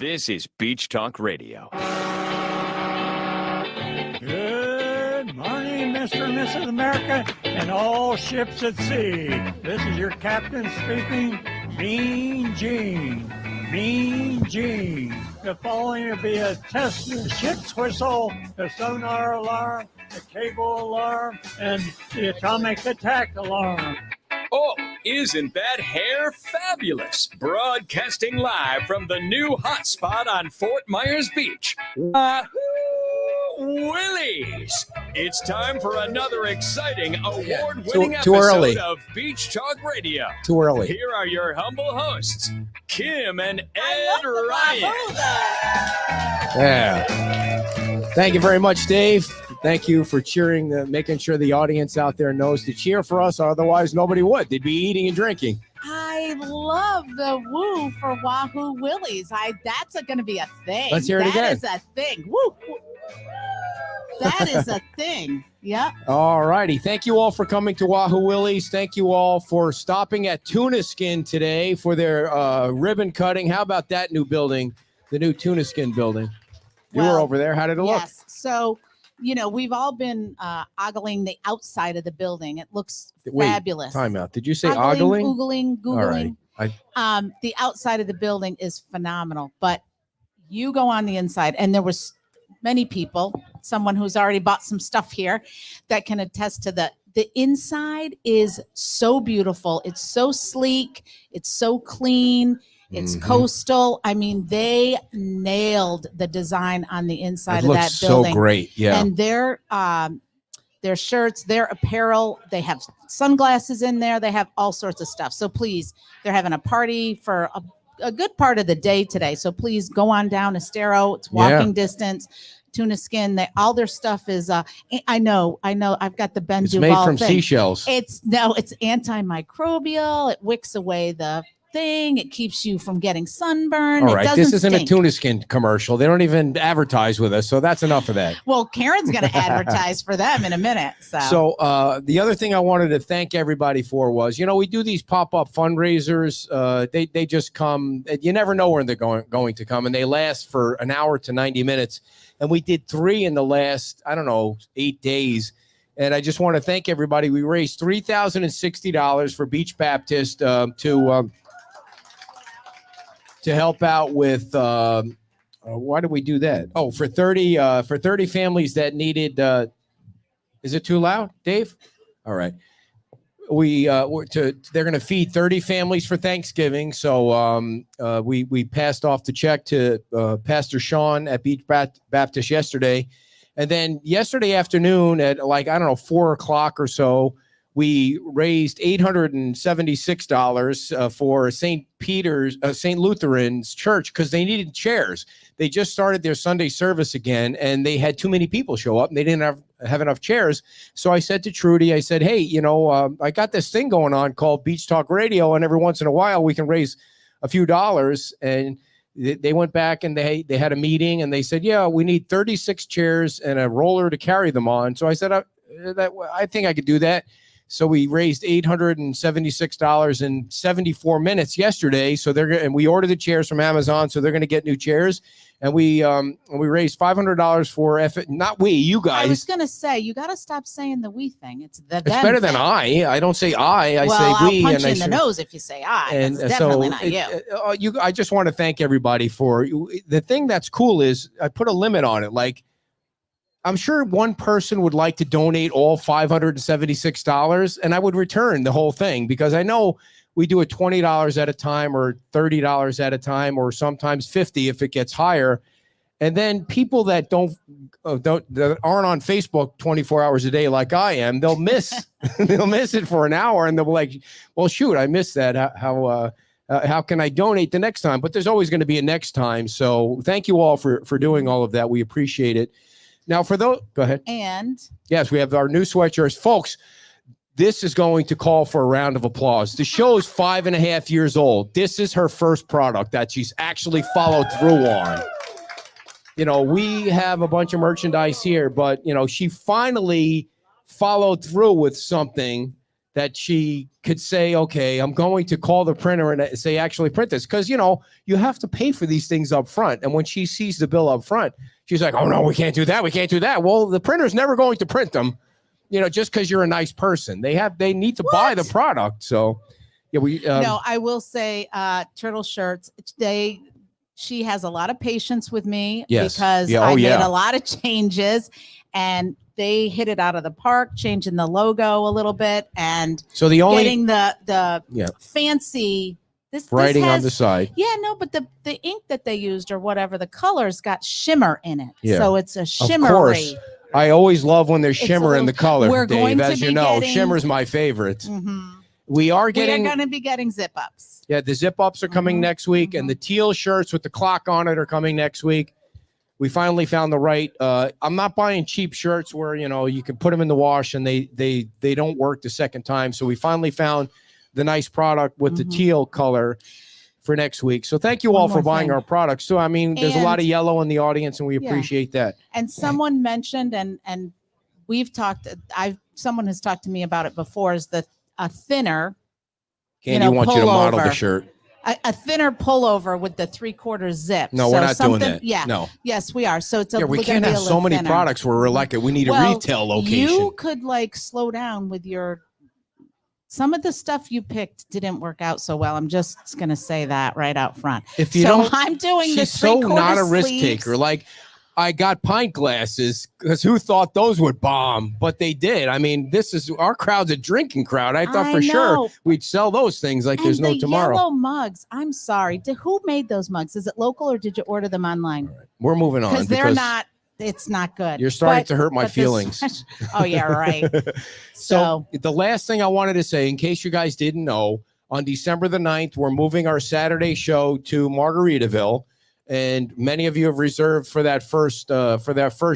This is Beach Talk Radio. Good morning, Mr. and Mrs. America, and all ships at sea. This is your captain speaking, Mean Gene. Mean Gene. The following will be a test of the ship's whistle, the sonar alarm, the cable alarm, and the atomic attack alarm. Oh, isn't that hair fabulous? Broadcasting live from the new hotspot on Fort Myers Beach. Wahoo Willies! It's time for another exciting award-winning Too early. episode of Beach Talk Radio. Too early. Here are your humble hosts, Kim and Ed Ryan. Yeah. Thank you very much, Dave. Thank you for cheering, making sure the audience out there knows to cheer for us. Otherwise, nobody would. They'd be eating and drinking. I love the woo for Wahoo Willies. That's going to be a thing. Let's hear it again. That is a thing. Woo. That is a thing. Yeah. All righty. Thank you all for coming to Wahoo Willies. Thank you all for stopping at Tuna Skin today for their ribbon cutting. How about that new building, the new Tuna Skin building? You were over there. How did it look? Yes. So, we've all been ogling the outside of the building. It looks fabulous. Time out. Did you say ogling? Googling. All right. The outside of the building is phenomenal, but you go on the inside, and there was many people, someone who's already bought some stuff here, that can attest to the inside is so beautiful. It's so sleek. It's so clean. It's coastal. I mean, they nailed the design on the inside of that building. So great. Yeah. And their shirts, their apparel, they have sunglasses in there. They have all sorts of stuff. So please, they're having a party for a good part of the day today. So please go on down Estero. It's walking distance. Tuna Skin. All their stuff is. I know. I've got the Ben Duval. It's made from thing. seashells. It's antimicrobial. It wicks away the thing. It keeps you from getting sunburn. All right, this isn't stink. a Tuna Skin commercial. They don't even advertise with us, so that's enough of that. Well, Karen's going to advertise for them in a minute. So the other thing I wanted to thank everybody for was, we do these pop-up fundraisers. They just come. You never know when they're going to come, and they last for an hour to 90 minutes. And we did 3 in the last, 8 days. And I just want to thank everybody. We raised $3,060 for Beach Baptist to help out with why did we do that? Oh, for 30 families that needed is it too loud, Dave? All right. They're going to feed 30 families for Thanksgiving. So we passed off the check to Pastor Sean at Beach Baptist yesterday. And then yesterday afternoon at 4:00 or so, we raised $876 for St. Lutheran's Church because they needed chairs. They just started their Sunday service again, and they had too many people show up, and they didn't have enough chairs. So I said to Trudy, I said, hey, I got this thing going on called Beach Talk Radio, and every once in a while we can raise a few dollars. And they went back and they had a meeting, and they said, yeah, we need 36 chairs and a roller to carry them on. So I said, I think I could do that. So we raised $876 in 74 minutes yesterday. So and we ordered the chairs from Amazon, so they're going to get new chairs. And we raised $500 for you guys. I was going to say, you got to stop saying the we thing. It's better than I. I don't say I say we. I'll punch you in the nose if you say I. And it's definitely not you. I just want to thank everybody for the thing that's cool is I put a limit on it. Like, I'm sure one person would like to donate all $576, and I would return the whole thing because I know we do it $20 at a time or $30 at a time or sometimes $50 if it gets higher. And then people that that aren't on Facebook 24 hours a day like I am, they'll miss it for an hour, and they'll be like, well, shoot, I missed that. How can I donate the next time? But there's always going to be a next time. So thank you all for doing all of that. We appreciate it. Now, for those, go ahead. And yes, we have our new sweatshirts. Folks, this is going to call for a round of applause. The show is 5.5 years old. This is her first product that she's actually followed through on. We have a bunch of merchandise here, but, she finally followed through with something that she could say, okay, I'm going to call the printer and say, actually print this. Because, you have to pay for these things up front. And when she sees the bill up front, she's like, oh, no, we can't do that. We can't do that. Well, the printer's never going to print them, just because you're a nice person. They need to buy the product. So, yeah, no, I will say Turtle Shirts, she has a lot of patience with me because I made a lot of changes, and they hit it out of the park, changing the logo a little bit, and so getting the fancy writing this on the side. Yeah, no, but the ink that they used or whatever, the colors got shimmer in it. Yeah. So it's a shimmery. Of course. I always love when there's shimmer in the color, we're Dave, going to as be you know. getting- Shimmer's my favorite. Mhm. We are going to be getting zip ups. Yeah, the zip ups are coming next week, and the teal shirts with the clock on it are coming next week. We finally found the right. I'm not buying cheap shirts where you can put them in the wash and they don't work the second time. So we finally found the nice product with the teal color for next week. So thank you all for buying our products too. I mean, there's a lot of yellow in the audience, and we appreciate that. And someone mentioned, and we've talked. Someone has talked to me about it before. Is a thinner. Candy wants you to model the shirt. A thinner pullover with the 3/4 zip. No, we're not doing that. Yeah. No. Yes, we are. So it's we can't have so many products where we're like, we need a retail location. You could slow down with some of the stuff you picked didn't work out so well. I'm just gonna say that right out front. If you don't, I'm doing she's so not a risk taker. Like, I got pint glasses because who thought those would bomb? But they did. I mean, our crowd's a drinking crowd. I thought for sure we'd sell those things like there's no tomorrow. Yellow mugs. I'm sorry. Who made those mugs? Is it local or did you order them online? Right. We're moving on because they're not. It's not good. You're starting to hurt my feelings. Oh yeah, right. So the last thing I wanted to say, in case you guys didn't know, on December the 9th, we're moving our Saturday show to Margaritaville. And many of you have reserved for that first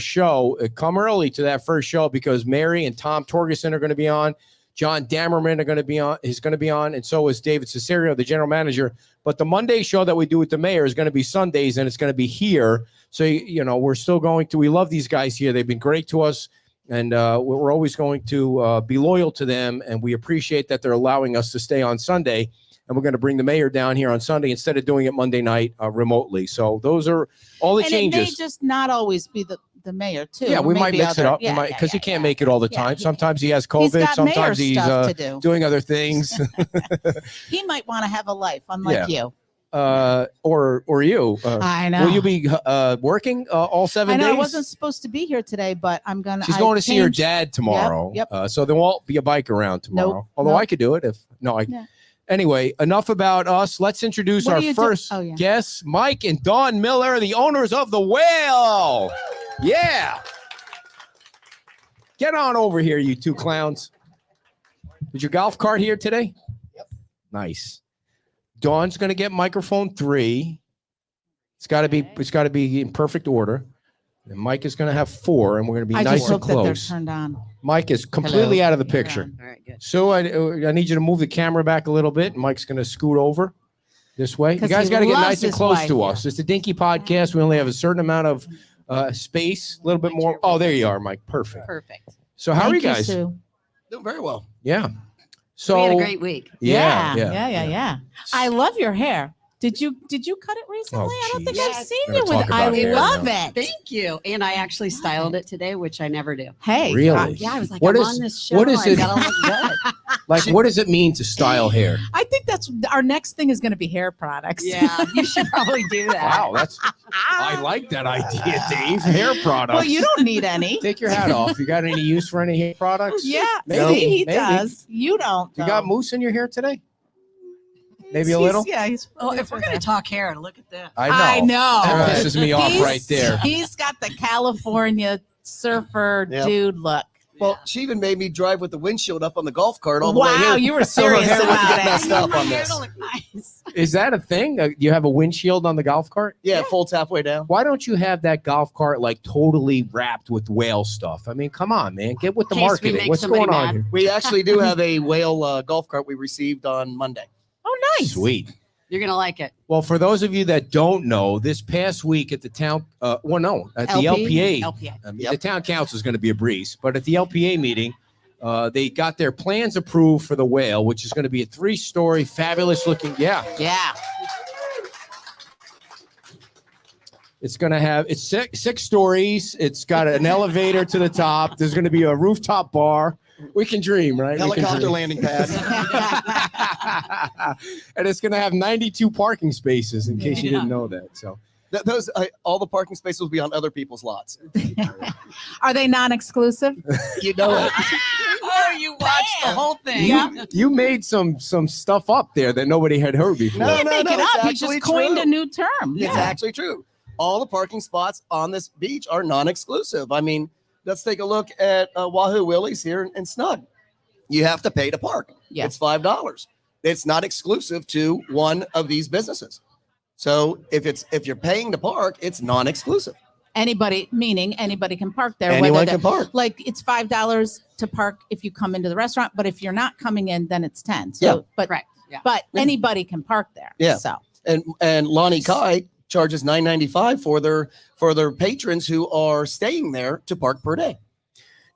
show. Come early to that first show because Mary and Tom Torgerson are going to be on. John Dammerman is going to be on, and so is David Cesario, the general manager. But the Monday show that we do with the mayor is going to be Sundays, and it's going to be here. So we're still going to. We love these guys here. They've been great to us, and we're always going to be loyal to them. And we appreciate that they're allowing us to stay on Sunday. And we're going to bring the mayor down here on Sunday instead of doing it Monday night remotely. So those are all the changes. It may just not always be the mayor too. Yeah, we might mix it up. Because he can't make it all the time. Sometimes he has COVID. Sometimes he's doing other things. He might want to have a life, unlike you. Or you. I know. Will you be working all 7 days? I wasn't supposed to be here today, but I'm going to. She's going to see her dad tomorrow. Yep. So there won't be a bike around tomorrow. Nope. Although I could do it Anyway, enough about us. Let's introduce our first guests, Mike and Dawn Miller, the owners of the Whale. Yeah. Get on over here, you two clowns. Is your golf cart here today? Yep. Nice. Dawn's going to get microphone 3. It's got to be in perfect order. And Mike is going to have 4, and we're going to be nice and close. That they're turned on. Mike is completely out of the picture. All right, good. So I need you to move the camera back a little bit. Mike's going to scoot over this way. You guys got to get nice and close to us. It's a Dinky podcast. We only have a certain amount of space, a little bit more. Oh, there you are, Mike. Perfect. So how are you guys? Doing very well. Yeah. So we had a great week. Yeah. I love your hair. Did you cut it recently? I don't think I've seen you with it. I love it. Thank you. And I actually styled it today, which I never do. Hey. Really? I was like, I'm on this show. What is I it? gotta look good. Like, what does it mean to style hair? I think that's our next thing is going to be hair products. Yeah, you should probably do that. Wow, I like that idea, Dave. Hair products. Well, you don't need any. Take your hat off. You got any use for any hair products? Yeah, maybe he does. You don't. You got mousse in your hair today? Maybe a little? He's. Oh, if we're going to talk hair, look at that. I know. That pisses me off right there. He's got the California surfer dude look. Well, she even made me drive with the windshield up on the golf cart all the way here. Wow, you were serious about it. Messed up on this. Nice. Is that a thing? You have a windshield on the golf cart? Yeah, it folds halfway down. Why don't you have that golf cart like totally wrapped with whale stuff? I mean, come on, man. Get with the marketing. What's going on here? We actually do have a whale golf cart we received on Monday. Oh, nice. Sweet. You're going to like it. Well, for those of you that don't know, this past week at the town, at the LPA, LPA. the town council is going to be a breeze, but at the LPA meeting, They got their plans approved for the Whale, which is going to be a 3-story, fabulous looking. Yeah. It's going to have, it's six stories. It's got an elevator to the top. There's going to be a rooftop bar. We can dream, right? Helicopter landing pad. And it's going to have 92 parking spaces in case you didn't know that. So Those all the parking spaces will be on other people's lots. Are they non-exclusive? You know it. Oh, you watched the whole thing. you made some stuff up there that nobody had heard before. No, He didn't make it it's up. He actually just coined true. a new term. It's actually true. All the parking spots on this beach are non-exclusive. I mean, let's take a look at Wahoo Willie's here in Snug. You have to pay to park. Yeah. It's $5. It's not exclusive to one of these businesses. So if you're paying to park, it's non-exclusive. Anybody, meaning anybody can park there. Anyone whether can they're- park. Like it's $5 to park if you come into the restaurant, but if you're not coming in, then it's 10. So, Yeah. but Correct. Yeah. but anybody can park there. Yeah. So And Lonnie Kai charges $9.95 for their patrons who are staying there to park per day.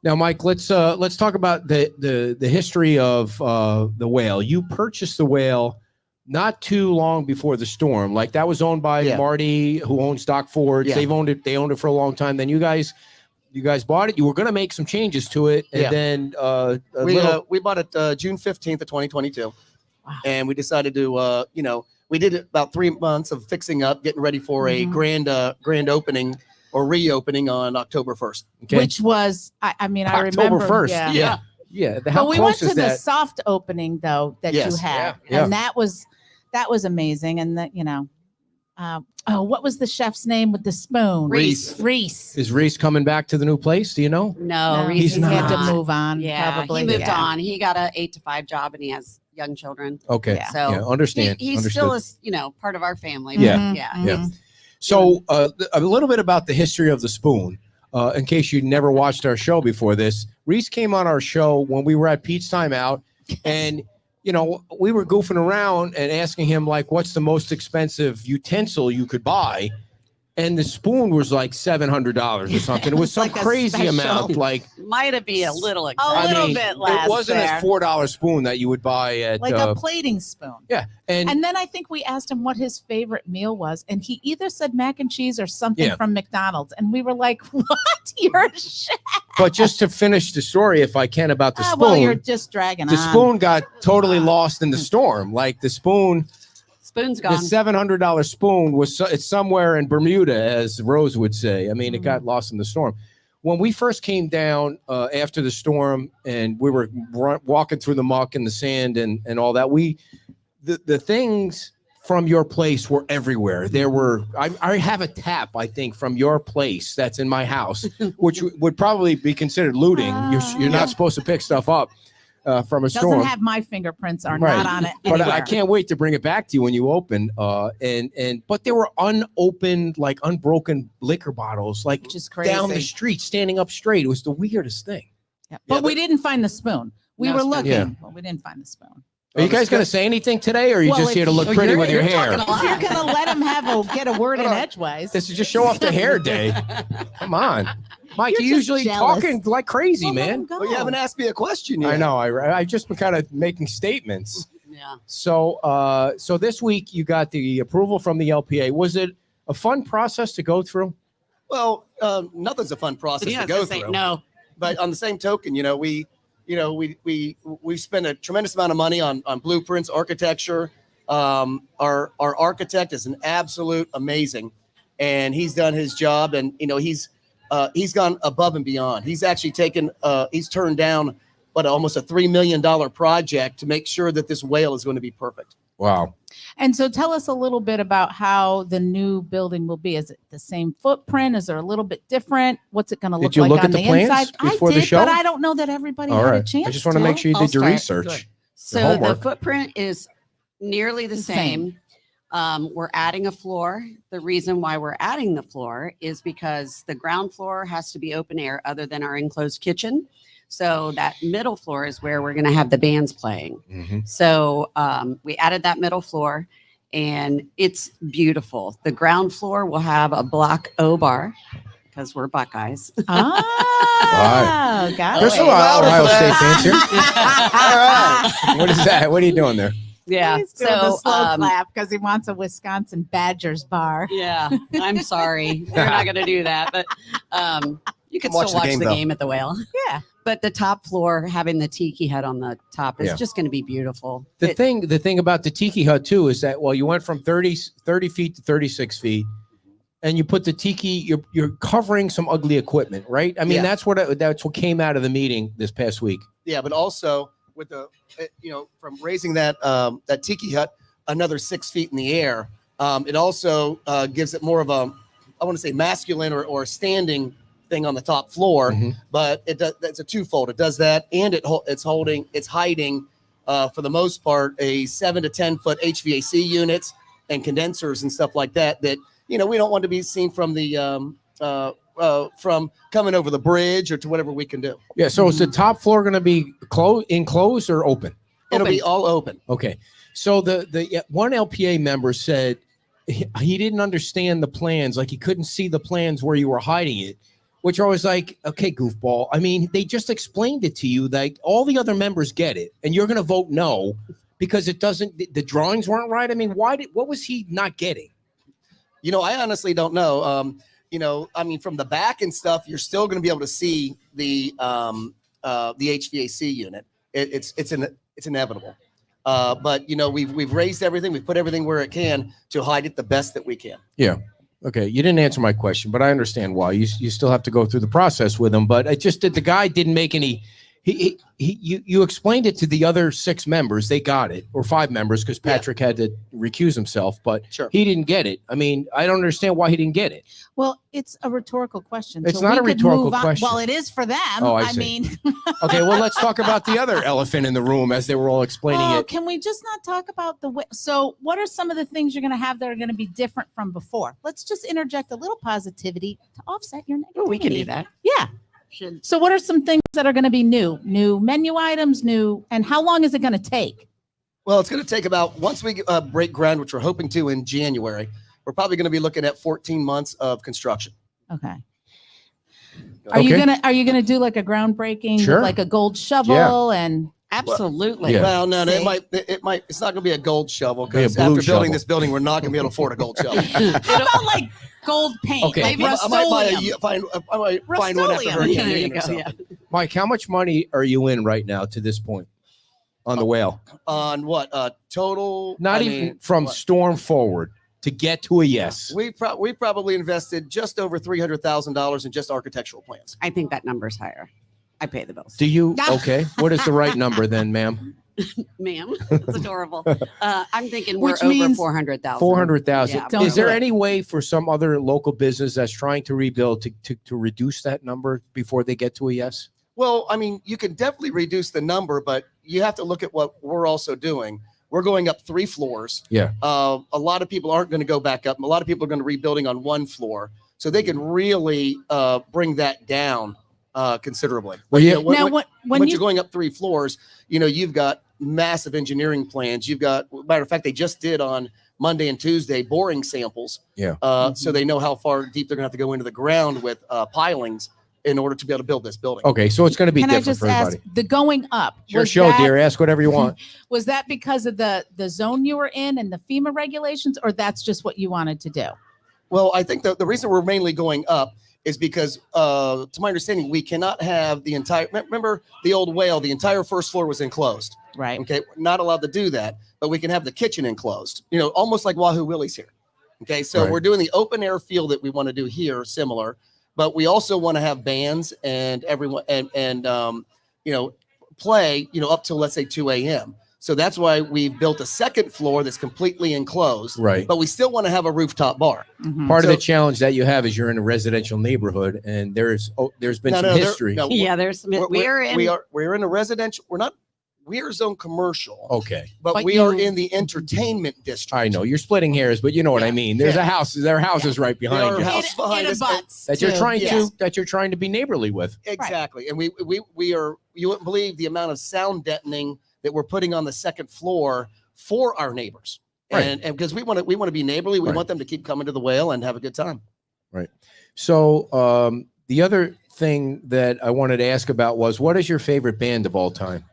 Now, Mike, let's talk about the history of the Whale. You purchased the Whale not too long before the storm. Like that was owned by Yeah. Marty, who owns Doc Fords. Yeah. They owned it for a long time. Then you guys bought it. You were going to make some changes to it, and Yeah. then We bought it June 15th of 2022. Wow. And we decided to we did about 3 months of fixing up, getting ready for a Mhm. grand opening or reopening on October 1st. okay. which was I mean I October remember 1st. Yeah. yeah. How But we close went to is the that? soft opening though that you Yes. had, Yeah. and that was amazing. And that what was the chef's name with the spoon? Reese. Reese. Is Reese coming back to the new place? Do you know? No, No, Reese he's he had not. to move on. Yeah, probably. he moved Yeah. on. He got a 8 to 5 job, and he has young children. Okay. Yeah. So Yeah, understand. he's Understood. still part of our family. but Yeah. Mhm, yeah. mhm. Yeah. So a little bit about the history of the spoon. In case you never watched our show before this, Reese came on our show when we were at Pete's Time Out, and we were goofing around and asking him like, "What's the most expensive utensil you could buy?" And the spoon was like $700 or something. It was some Like a crazy special- amount. Like Might have been a little A expensive. little bit less. it wasn't there. a $4 spoon that you would buy at Like a plating spoon. yeah. And And then I think we asked him what his favorite meal was, and he either said mac and cheese or something Yeah. from McDonald's, and we were like, "What? You're a chef?" but just to finish the story, if I can, about the spoon. Well, you're just dragging The on. spoon got totally lost in the storm. Like the spoon, Spoon's the gone. $700 spoon it's somewhere in Bermuda, as Rose would say. I mean, it got lost in the storm. When we first came down after the storm, and we were walking through the muck and the sand and all that, the things from your place were everywhere. There were I have a tap, I think, from your place that's in my house, which would probably be considered looting. You're Yeah. not supposed to pick stuff up from a Doesn't storm. have my fingerprints are Right. not on it. But I anywhere. can't wait to bring it back to you when you open. But there were unopened, like unbroken liquor bottles, like Which is crazy. down the street, standing up straight. It was the weirdest thing. Yeah. But Yeah, we didn't find the spoon. We No were spoon. looking, Yeah. but we didn't find the spoon. Are you guys going to say anything today, or are you Well, just here to if- look Oh, pretty you're- with your you're hair? talking a lot. If you're gonna let him get a word in edgeways, This is just show off the hair day. Come on, Mike. You're you just usually jealous. talking like crazy, well, let man. him go. Well, you haven't asked me a question yet. I know. I just been kind of making statements. Yeah. So so this week you got the approval from the LPA. Was it a fun process to go through? Well, nothing's a fun process Yeah, I to was go gonna say, through. no. But on the same token, we spent a tremendous amount of money on blueprints, architecture. Our architect is an absolute amazing, and he's done his job, and he's gone above and beyond. He's actually he's turned down almost a $3 million project to make sure that this whale is going to be perfect. Wow. And so tell us a little bit about how the new building will be. Is it the same footprint? Is there a little bit different? What's it going to look you like look on at the the plans inside? before I the did, show? but I don't know that everybody All had a right. chance I just want to make sure you I'll did your start. research. Good. So the homework. footprint is nearly the The same. We're adding a floor. The reason why we're adding the floor is because the ground floor has to be open air other than our enclosed kitchen. So that middle floor is where we're going to have the bands playing. Mhm. So we added that middle floor, and it's beautiful. The ground floor will have a block O bar. because we're Buckeyes. Oh, got There's it. some Louder Ohio for State that. fans here. All right. What is that? What are you doing there? Yeah. He's doing the So, slow clap because he wants a Wisconsin Badgers bar. yeah, I'm sorry. We're not going to do that, but you can Come still watch the though. game at the Whale. Yeah. But the top floor, having the tiki hut on the top, is Yeah. just going to be beautiful. The thing about the tiki hut too is that, well, you went from 30 feet to 36 feet, and you put the tiki, you're covering some ugly equipment, right? I mean, Yeah. that's what came out of the meeting this past week. Yeah, but also with the, from raising that that tiki hut another 6 feet in the air, it also gives it more of a, I want to say masculine or standing thing on the top floor. Mhm. But it's a twofold. It does that, and it's hiding for the most part a 7 to 10 foot HVAC units and condensers and stuff like that. That we don't want to be seen from the from coming over the bridge or to whatever we can do. Yeah. So is the top floor going to be enclosed or open? It'll Open. be all open. Okay. So the one LPA member said he didn't understand the plans, like he couldn't see the plans where you were hiding it, which I was like, okay, goofball. I mean, they just explained it to you. Like all the other members get it, and you're going to vote no because the drawings weren't right. I mean, what was he not getting? I honestly don't know. I mean, from the back and stuff, you're still going to be able to see the HVAC unit. It's inevitable. But we've raised everything. We've put everything where it can to hide it the best that we can. Yeah. Okay. You didn't answer my question, but I understand why. You still have to go through the process with him. But the guy didn't make any. You explained it to the other 6 members. They got it, or 5 members, because Patrick had to recuse himself. But Sure. he didn't get it. I mean, I don't understand why he didn't get it. Well, it's a rhetorical question. It's so not we a could rhetorical move on. question. Well, it is for them. Oh, I see. mean, Okay. Well, let's talk about the other elephant in the room as they were all explaining it. can we just not talk about the way? So, what are some of the things you're going to have that are going to be different from before? Let's just interject a little positivity to offset your negativity. Oh, we can do that. Yeah. So, what are some things that are going to be new? New menu items, and how long is it going to take? Well, it's going to take about, once we break ground, which we're hoping to in January, we're probably going to be looking at 14 months of construction. Okay. Are you gonna do like a groundbreaking, Sure. with like a gold shovel and? Absolutely. Yeah. Well, no, See? it might, it's not going to be a gold shovel Be a because blue after building shovel. this building, we're not going to be able to afford a gold shovel. How about like gold paint? Okay. Like I might buy Rust-Oleum? I might find one after Rust-Oleum. Hurricane There you Ian or go. something. Yeah. Mike, how much money are you in right now to this point on the whale? On what? Total? Not I even mean, from what? storm forward to get to a yes. We probably invested just over $300,000 in just architectural plans. I think that number's higher. I pay the bills. Do you? Okay. What is the right number then, ma'am? Ma'am, that's adorable. I'm thinking we're Which over means 400,000. 400,000. Yeah, Don't Is there do it. any way for some other local business that's trying to rebuild to reduce that number before they get to a yes? Well, I mean, you can definitely reduce the number, but you have to look at what we're also doing. We're going up 3 floors. Yeah. A lot of people aren't going to go back up. A lot of people are going to rebuilding on 1 floor, so they can really bring that down considerably. Well, But, yeah. Now, when once you you're going up 3 floors, you've got massive engineering plans. You've got, matter of fact, they just did on Monday and Tuesday boring samples. Yeah. So they know how far deep they're going to have to go into the ground with pilings in order to be able to build this building. Okay. So it's going to be can I different just for ask everybody. the going up? It's your was show, that- dear. Ask whatever you want. Was that because of the zone you were in and the FEMA regulations, or that's just what you wanted to do? Well, I think the reason we're mainly going up is because, to my understanding, we cannot have the entire, remember the old whale, the entire first floor was enclosed. Right. Okay. We're not allowed to do that, but we can have the kitchen enclosed, almost like Wahoo Willie's here. Okay. So Right. we're doing the open air feel that we want to do here, similar, but we also want to have bands and everyone and play, up till let's say 2 a.m. So that's why we built a second floor that's completely enclosed, Right. but we still want to have a rooftop bar. Mhm. Part of the So- challenge that you have is you're in a residential neighborhood, and there's been No, some no, there- history. no, Yeah, there's some, we're in a residential. We're zone commercial, Okay. but we are in the entertainment district. I know you're splitting hairs, but you know what I Yeah. mean. There's Yeah. a house. There are houses right There behind are you houses behind it us. abuts that you're to- trying Yes. to be neighborly with. Exactly. And we are, you wouldn't believe the amount of sound deadening that we're putting on the second floor for our neighbors. Right. And because we want to be neighborly, we Right. want them to keep coming to the whale and have a good time. So the other thing that I wanted to ask about was, what is your favorite band of all time?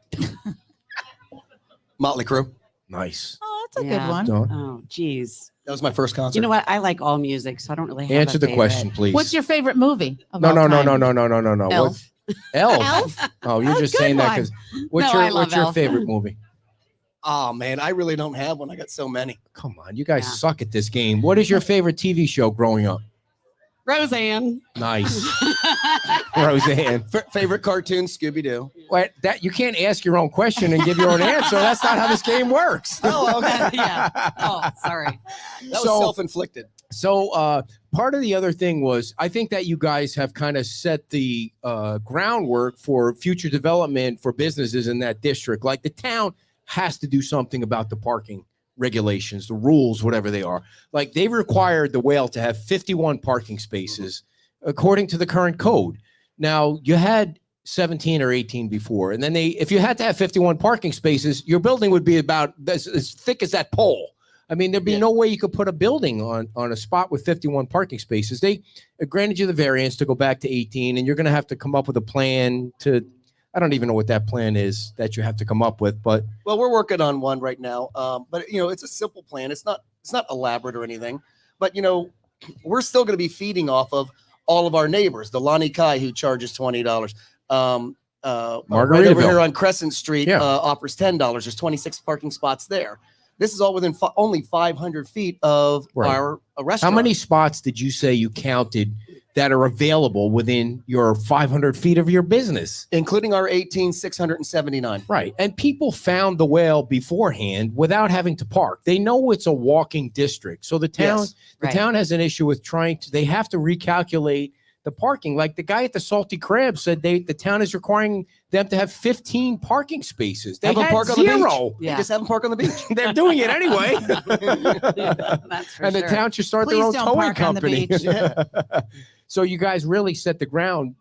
Motley Crue. Nice. Oh, that's a Yeah. good one. Dawn? Oh, geez. That was my first concert. You know what? I like all music, so I don't really have Answer a the favorite. question, please. What's your favorite movie? Of No, all no, no, time? no, no, no, no, no, no. Elf. Elf. Elf? Oh, you're Oh, just good saying that one. because what's No, I your love what's your Elf. favorite movie? Oh man, I really don't have one. I got so many. Come on, you guys Yeah. suck at this game. What is your favorite TV show growing up? Roseanne. Nice, Roseanne. Favorite cartoon, Scooby Doo. What that you can't ask your own question and give your own answer. That's not how this game works. Oh, okay. Yeah. Oh, sorry. That was So- self-inflicted. So part of the other thing was, I think that you guys have kind of set the groundwork for future development for businesses in that district. Like the town has to do something about the parking regulations, the rules, whatever they are. Like they've required the Whale to have 51 parking spaces according to the current code. Now you had 17 or 18 before, and then if you had to have 51 parking spaces, your building would be about as thick as that pole. I mean, there'd be Yeah. no way you could put a building on a spot with 51 parking spaces. They granted you the variance to go back to 18, and you're going to have to come up with a plan to, I don't even know what that plan is that you have to come up with, but Well, we're working on one right now. But you know, it's a simple plan. It's not elaborate or anything. But you know, we're still going to be feeding off of all of our neighbors. The Lonnie Kai, who charges $20. Right over Margaritaville. here on Crescent Street, Yeah. offers $10. There's 26 parking spots there. This is all within only 500 feet of Right. our how restaurant. many spots did you say you counted that are available within your 500 feet of your business? Including our 679. Right. And people found the Whale beforehand without having to park. They know it's a walking district. So the town, Yes. the Right. town has an issue with they have to recalculate the parking. Like the guy at the Salty Crab said the town is requiring them to have 15 parking spaces. They Have 'em had park on the beach. zero. They Yeah. just have them park on the beach. They're doing it anyway. That's for And the sure. town should start Please their own don't towing park on the company. beach. So you guys really set the ground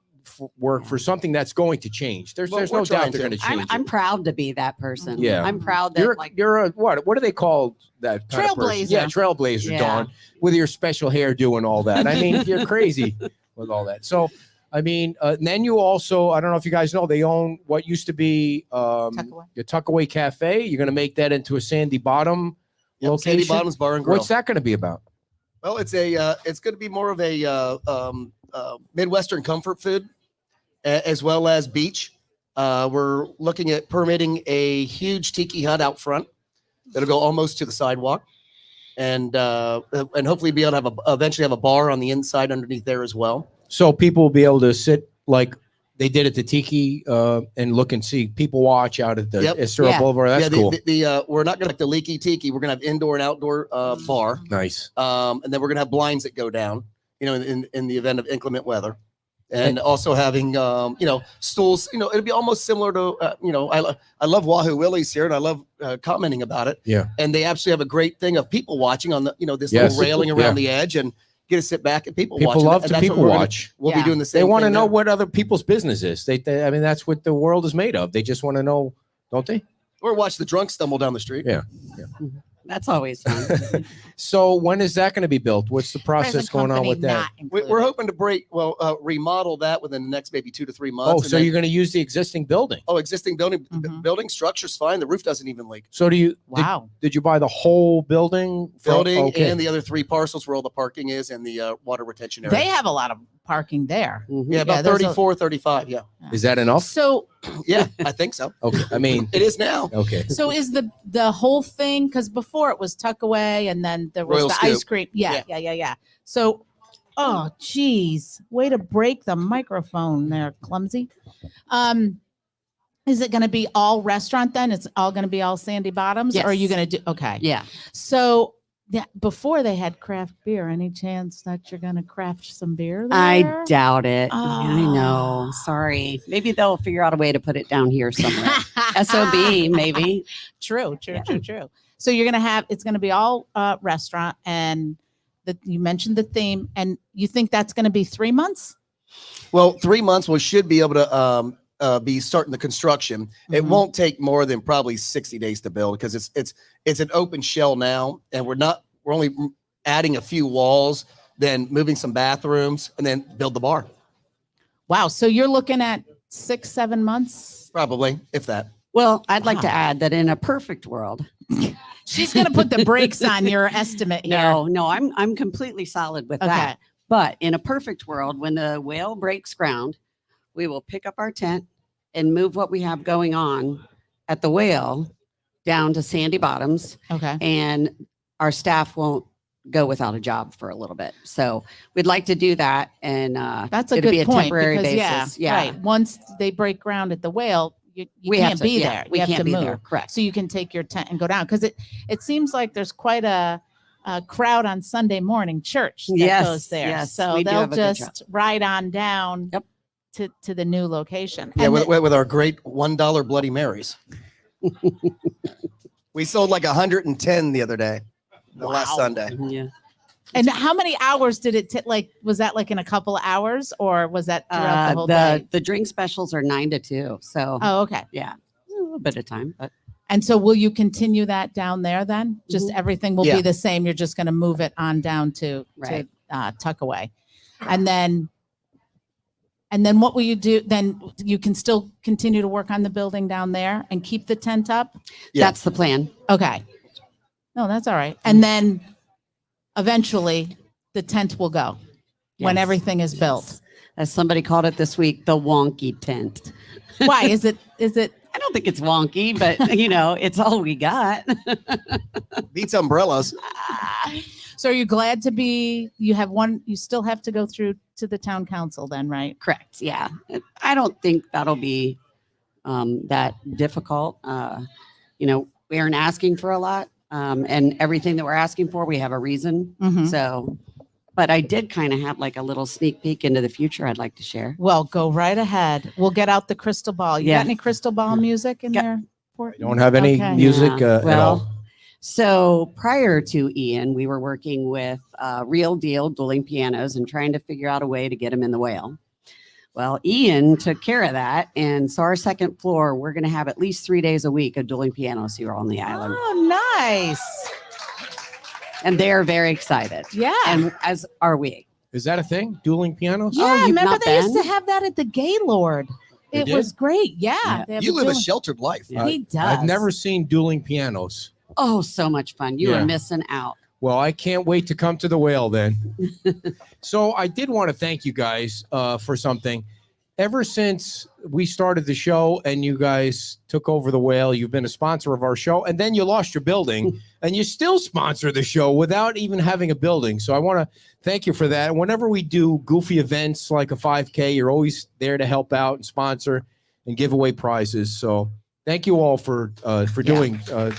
work for something that's going to change. There's Well, no we're doubt trying they're to. going to change I'm it. proud to be that person. Yeah. I'm proud that You're a what do they call that kind of person? Trailblazer. Yeah, trailblazer, Yeah. Dawn, with your special hairdo and all that. I mean, you're crazy with all that. So, I mean, and then you also, I don't know if you guys know, they own what used to be Tuckaway. the Tuckaway Cafe. You're going to make that into a Sandy Bottom Yep, location. Sandy Bottom's Bar and Grill. What's that going to be about? Well, it's going to be more of a Midwestern comfort food, as well as beach. We're looking at permitting a huge tiki hut out front that'll go almost to the sidewalk, and hopefully be able to have eventually have a bar on the inside underneath there as well. So people will be able to sit like they did at the Tiki and look and see people watch out at the Yep. Estero Yeah. Boulevard. That's cool. We're not going to have the leaky tiki. We're going to have indoor and outdoor bar, Nice. and then we're going to have blinds that go down. You know, in the event of inclement weather. And also having, stools, it'll be almost similar to, I love Wahoo Willie's here and I love commenting about it. Yeah. And they actually have a great thing of people watching on the, this Yes. little railing Yeah. around the edge and get to sit back and people watch. People And love that's to what people we're gonna- watch. We'll Yeah. be doing the same They want to thing know there. what other people's business is. I mean, that's what the world is made of. They just want to know, don't they? Or watch the drunk stumble down the street. Yeah. That's always fun. So when is that going to be built? What's the process Present going on company with that? not included. We're hoping to remodel that within the next maybe 2 to 3 months. Oh, and so then- you're going to use the existing building. existing building, Mhm. building structure's fine. The roof doesn't even leak. So Wow. did you buy the whole building? Building Okay. and the other 3 parcels where all the parking is and the water retention area. They have a lot of parking there. Mhm. Yeah, about there's a- 34, 35. Yeah. Is that enough? So Yeah, I think so. Okay. I mean, It is now. okay. So is the whole thing, because before it was Tuckaway and then there was Royal the Scoop. ice cream. Yeah. So, oh geez, way to break the microphone there, clumsy. Is it going to be all restaurant then? It's all going to be all Sandy Bottoms? Or are you Yes. going to do, okay. Yeah. So before they had craft beer, any chance that you're going to craft some beer there? I doubt it. I know. Ah. Sorry. Maybe they'll figure out a way to put it down here somewhere. SOB, maybe. True. So you're gonna have it's gonna be all restaurant, and you mentioned the theme, and you think that's gonna be 3 months? Well, 3 months we should be able to be starting the construction. It Mhm. won't take more than probably 60 days to build because it's an open shell now, and we're only adding a few walls then moving some bathrooms, and then build the bar. Wow. So you're looking at 6-7 months? Probably, if that. Well, I'd like to Wow. add that in a perfect world, She's going to put the brakes on your estimate here. no, I'm completely solid with Okay. that. But in a perfect world, when the whale breaks ground, we will pick up our tent and move what we have going on at the whale down to Sandy Bottoms, Okay. and our staff won't go without a job for a little bit. So we'd like to do that, and That's a it'll be good a point. temporary Because, basis. yeah, right. Once they break ground at the whale, you We have can't to- be yeah, there. we You have can't to be move. there, correct. So you can take your tent and go down, because it seems like there's quite a crowd on Sunday morning church that Yes, goes there. yes, So we do they'll have a good job. just ride on down Yep. to the new location. Yeah, And with our great $1 Bloody Marys. We sold like 110 the other day, the last Wow. Sunday. Yeah. And how many hours did it take? Like, was that like in a couple of hours, or was that throughout the whole day? The drink specials are 9 to 2. So Oh, okay. yeah, a little bit of time, but And so will you continue that down there then? Just Mhm. everything will Yeah. be the same. You're just going to move it on down to Right. Tuckaway. And then what will you do? Then you can still continue to work on the building down there and keep the tent up? Yeah. that's the plan. Okay. No, that's all right. And then eventually the tent will go when Yes. everything is built. Yes. As somebody called it this week, the wonky tent. Why? Is it I don't think it's wonky, but it's all we got. Beats umbrellas. so are you glad to be, you still have to go through to the town council then, right? Correct. Yeah. I don't think that'll be that difficult. We aren't asking for a lot. And everything that we're asking for, we have a reason. Mhm. So, but I did kind of have like a little sneak peek into the future I'd like to share. Well, go right ahead. We'll get out the crystal ball. You Yeah. got any crystal ball music in Got- there? For, Don't have any Okay. music Yeah. at Well, all. So prior to Ian, we were working with Real Deal dueling pianos and trying to figure out a way to get him in the whale. Well, Ian took care of that. And so our second floor, we're going to have at least 3 days a week of dueling pianos here on the island. Oh, nice. And they're very excited. Yeah. And as are we. Is that a thing? Dueling pianos? Yeah, you've remember not they used to been? have that at the Gaylord. They It did? was great. Yeah. Yeah. they have You a live a dueling- sheltered life. Yeah. He does. I've never seen dueling pianos. Oh, so much fun. You Yeah. are missing out. Well, I can't wait to come to the whale then. So I did want to thank you guys for something. Ever since we started the show and you guys took over the whale, you've been a sponsor of our show, and then you lost your building and you still sponsor the show without even having a building. So I want to thank you for that. Whenever we do goofy events like a 5K, you're always there to help out and sponsor and give away prizes. So thank you all for doing Our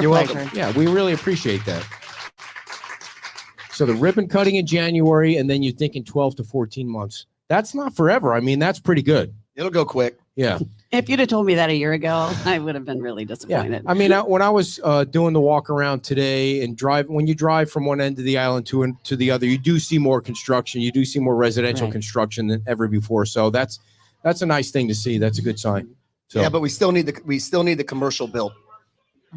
You're pleasure. welcome. yeah, we really appreciate that. So the ribbon cutting in January, and then you're thinking 12 to 14 months. That's not forever. I mean, that's pretty good. It'll go quick. Yeah. If you'd have told me that a year ago, I would have been really Yeah. disappointed. I mean, when I was doing the walk around today and when you drive from one end of the island to the other, you do see more construction. You do see more residential Right. construction than ever before. So that's a nice thing to see. That's a good sign. So Yeah, but we still need the commercial built.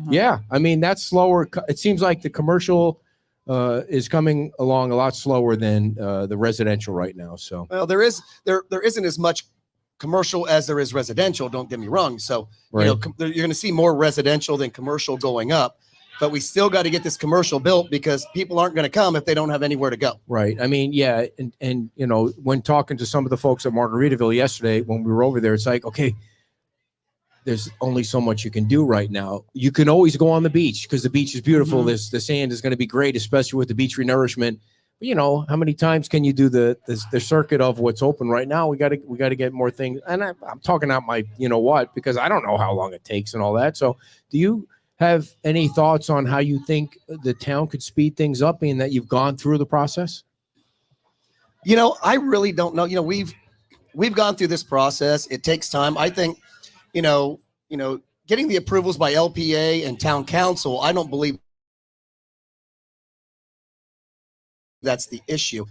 yeah, I mean, that's slower. It seems like the commercial is coming along a lot slower than the residential right now. So Well, there isn't as much commercial as there is residential. Don't get me wrong. So right. you're going to see more residential than commercial going up. But we still got to get this commercial built because people aren't going to come if they don't have anywhere to go. Right. I mean, yeah. And when talking to some of the folks at Margaritaville yesterday, when we were over there, it's like, okay, there's only so much you can do right now. You can always go on the beach because the beach is beautiful. Mhm. The sand is going to be great, especially with the beach renourishment. But, how many times can you do the circuit of what's open right now? We got to get more things. And I'm talking out my, because I don't know how long it takes and all that. So do you have any thoughts on how you think the town could speed things up, being that you've gone through the process? I really don't know. We've gone through this process. It takes time. I think, getting the approvals by LPA and town council, I don't believe that's the issue.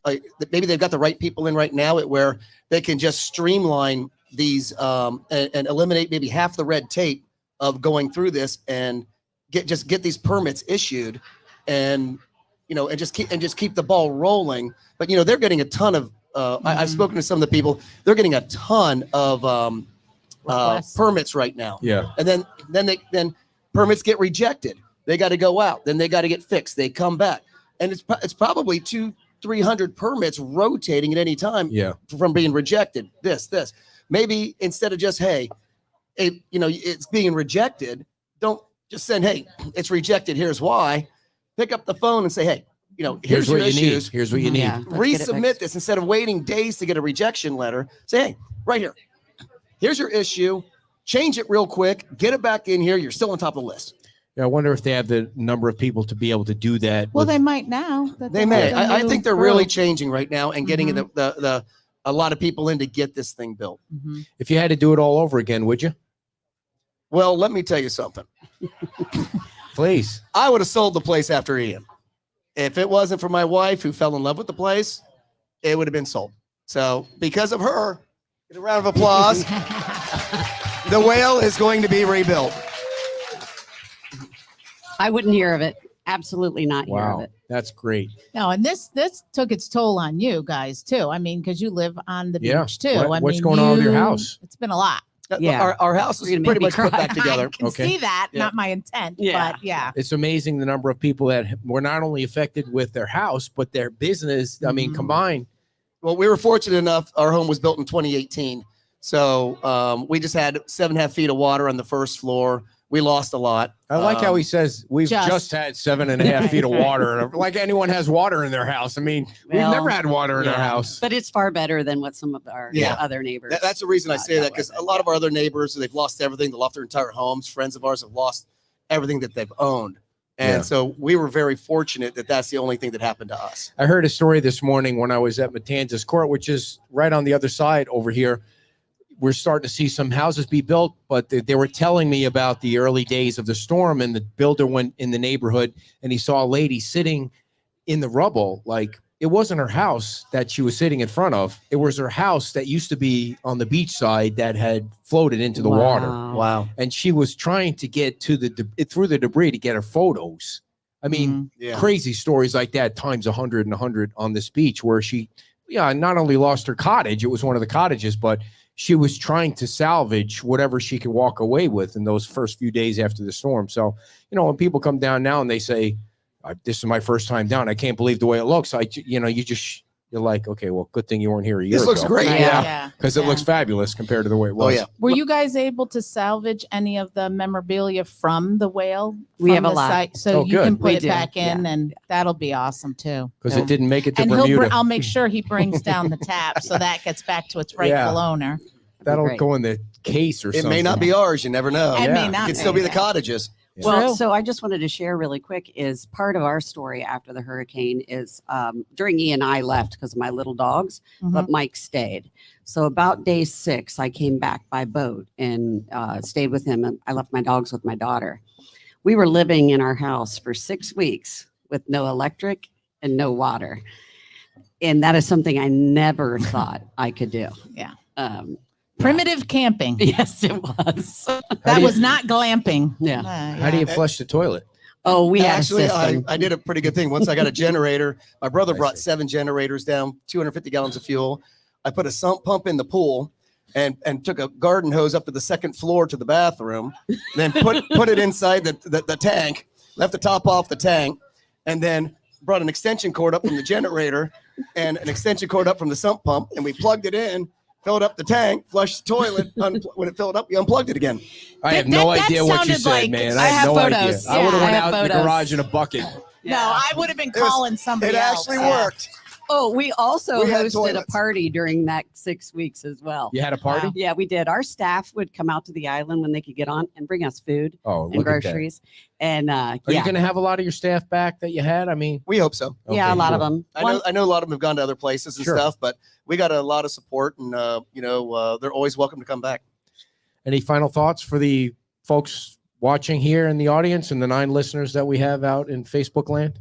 Maybe they've got the right people in right now where they can just streamline these and eliminate maybe half the red tape of going through this and get these permits issued and and just keep the ball rolling. But they're getting a ton of. I've spoken to some of the people. They're getting a ton of permits right now. Yeah. And then permits get rejected. They got to go out. Then they got to get fixed. They come back, and it's probably 200-300 permits rotating at any time. Yeah. From being rejected. This. Maybe instead of just it's being rejected. Don't just send, hey, it's rejected. Here's why. Pick up the phone and say, hey, here's what your you issues. need. Here's what you need. Yeah. Let's get it Resubmit fixed. this instead of waiting days to get a rejection letter. Say, hey, right here. Here's your issue. Change it real quick. Get it back in here. You're still on top of the list. Yeah, I wonder if they have the number of people to be able to do that. Well, with- they might now. that They have may. the I new think they're really group. changing right now and getting a lot of people in to get this thing built. Mhm. If you had to do it all over again, would you? Well, let me tell you something. Please. I would have sold the place after Ian. If it wasn't for my wife who fell in love with the place, it would have been sold. So because of her, get a round of applause. The whale is going to be rebuilt. I wouldn't hear of it. Absolutely not hear of Wow. it. That's great. No, and this took its toll on you guys too. I mean, because you live on the Yeah. beach too. What's going on with your house? It's been a lot. Yeah. Our house is You're gonna pretty make much me put back cry. together. I can Okay. see that. Yeah. Not my intent. Yeah. But yeah. It's amazing the number of people that were not only affected with their house, but their business. I mean, Mhm. combined. Well, we were fortunate enough. Our home was built in 2018. So we just had 7.5 feet of water on the first floor. We lost a lot. I like how he says we've just- just had 7.5 feet of water. And like anyone has water in their house. I mean, we've Well, never had water in our yeah. house. But it's far better than what some of our Yeah. other neighbors. That's the reason I say that, dealt because with a it. lot of our other neighbors, they've lost everything. They lost their entire homes. Friends of ours have lost everything that they've owned. And Yeah. so we were very fortunate that that's the only thing that happened to us. I heard a story this morning when I was at Matanzas Court, which is right on the other side over here. We're starting to see some houses be built, but they were telling me about the early days of the storm, and the builder went in the neighborhood and he saw a lady sitting in the rubble. Like, it wasn't her house that she was sitting in front of. It was her house that used to be on the beach side that had floated into the water. Wow. And she was trying to get to through the debris to get her photos. I mean, Yeah. crazy stories like that times 100 and 100 on this beach, where she, not only lost her cottage, it was one of the cottages, but she was trying to salvage whatever she could walk away with in those first few days after the storm. So, when people come down now and they say, this is my first time down, I can't believe the way it looks. You're like, okay, well, good thing you weren't here a year This looks ago. great. Yeah. Because it Yeah. looks fabulous compared to the way it Oh, was. yeah. Were you guys able to salvage any of the memorabilia from the whale? We from have a the lot. site? So Oh, you good. can put We it do. back in, Yeah. and that'll be awesome too. Because Yeah. it didn't make it to And Bermuda. I'll make sure he brings down the tap so that gets back to its rightful owner. That'll Great. go in the case or It something. may not be ours. You never know. It Yeah. may It not could still be the Yeah. cottages. Well, True. so I just wanted to share really quick is part of our story after the hurricane is during Ian and I left because of my little dogs, Mhm. but Mike stayed. So about day 6, I came back by boat and stayed with him. And I left my dogs with my daughter. We were living in our house for 6 weeks with no electric and no water. And that is something I never thought I could do. Yeah. Primitive camping. Yes, it was. That was not glamping. Yeah. How do you flush the toilet? Oh, we had Actually, a system. I did a pretty good thing. Once I got a generator, my brother I brought see. 7 generators down, 250 gallons of fuel. I put a sump pump in the pool and took a garden hose up to the second floor to the bathroom, then put it inside the tank, left the top off the tank, and then brought an extension cord up from the generator and an extension cord up from the sump pump, and we plugged it in, filled up the tank, flushed the toilet. When it filled up, we unplugged it again. I have That- no that idea what you sounded said, like- man. I I have have no photos. idea. I Yeah, would have I went have out in the photos. garage in a bucket. No, I would have been It was- calling somebody It else. actually Yeah. worked. Oh, we also We had hosted a toilets. party during that 6 weeks as well. You had a party? Wow. Yeah, we did. Our staff would come out to the island when they could get on and bring us food Oh, and look at that. groceries. And Are you going to have a lot of your staff back that you had? I mean, We hope so. yeah, a okay, lot cool. of them. I know a lot of them have gone to other places and Sure. stuff, but we got a lot of support, and they're always welcome to come back. Any final thoughts for the folks watching here in the audience and the 9 listeners that we have out in Facebook land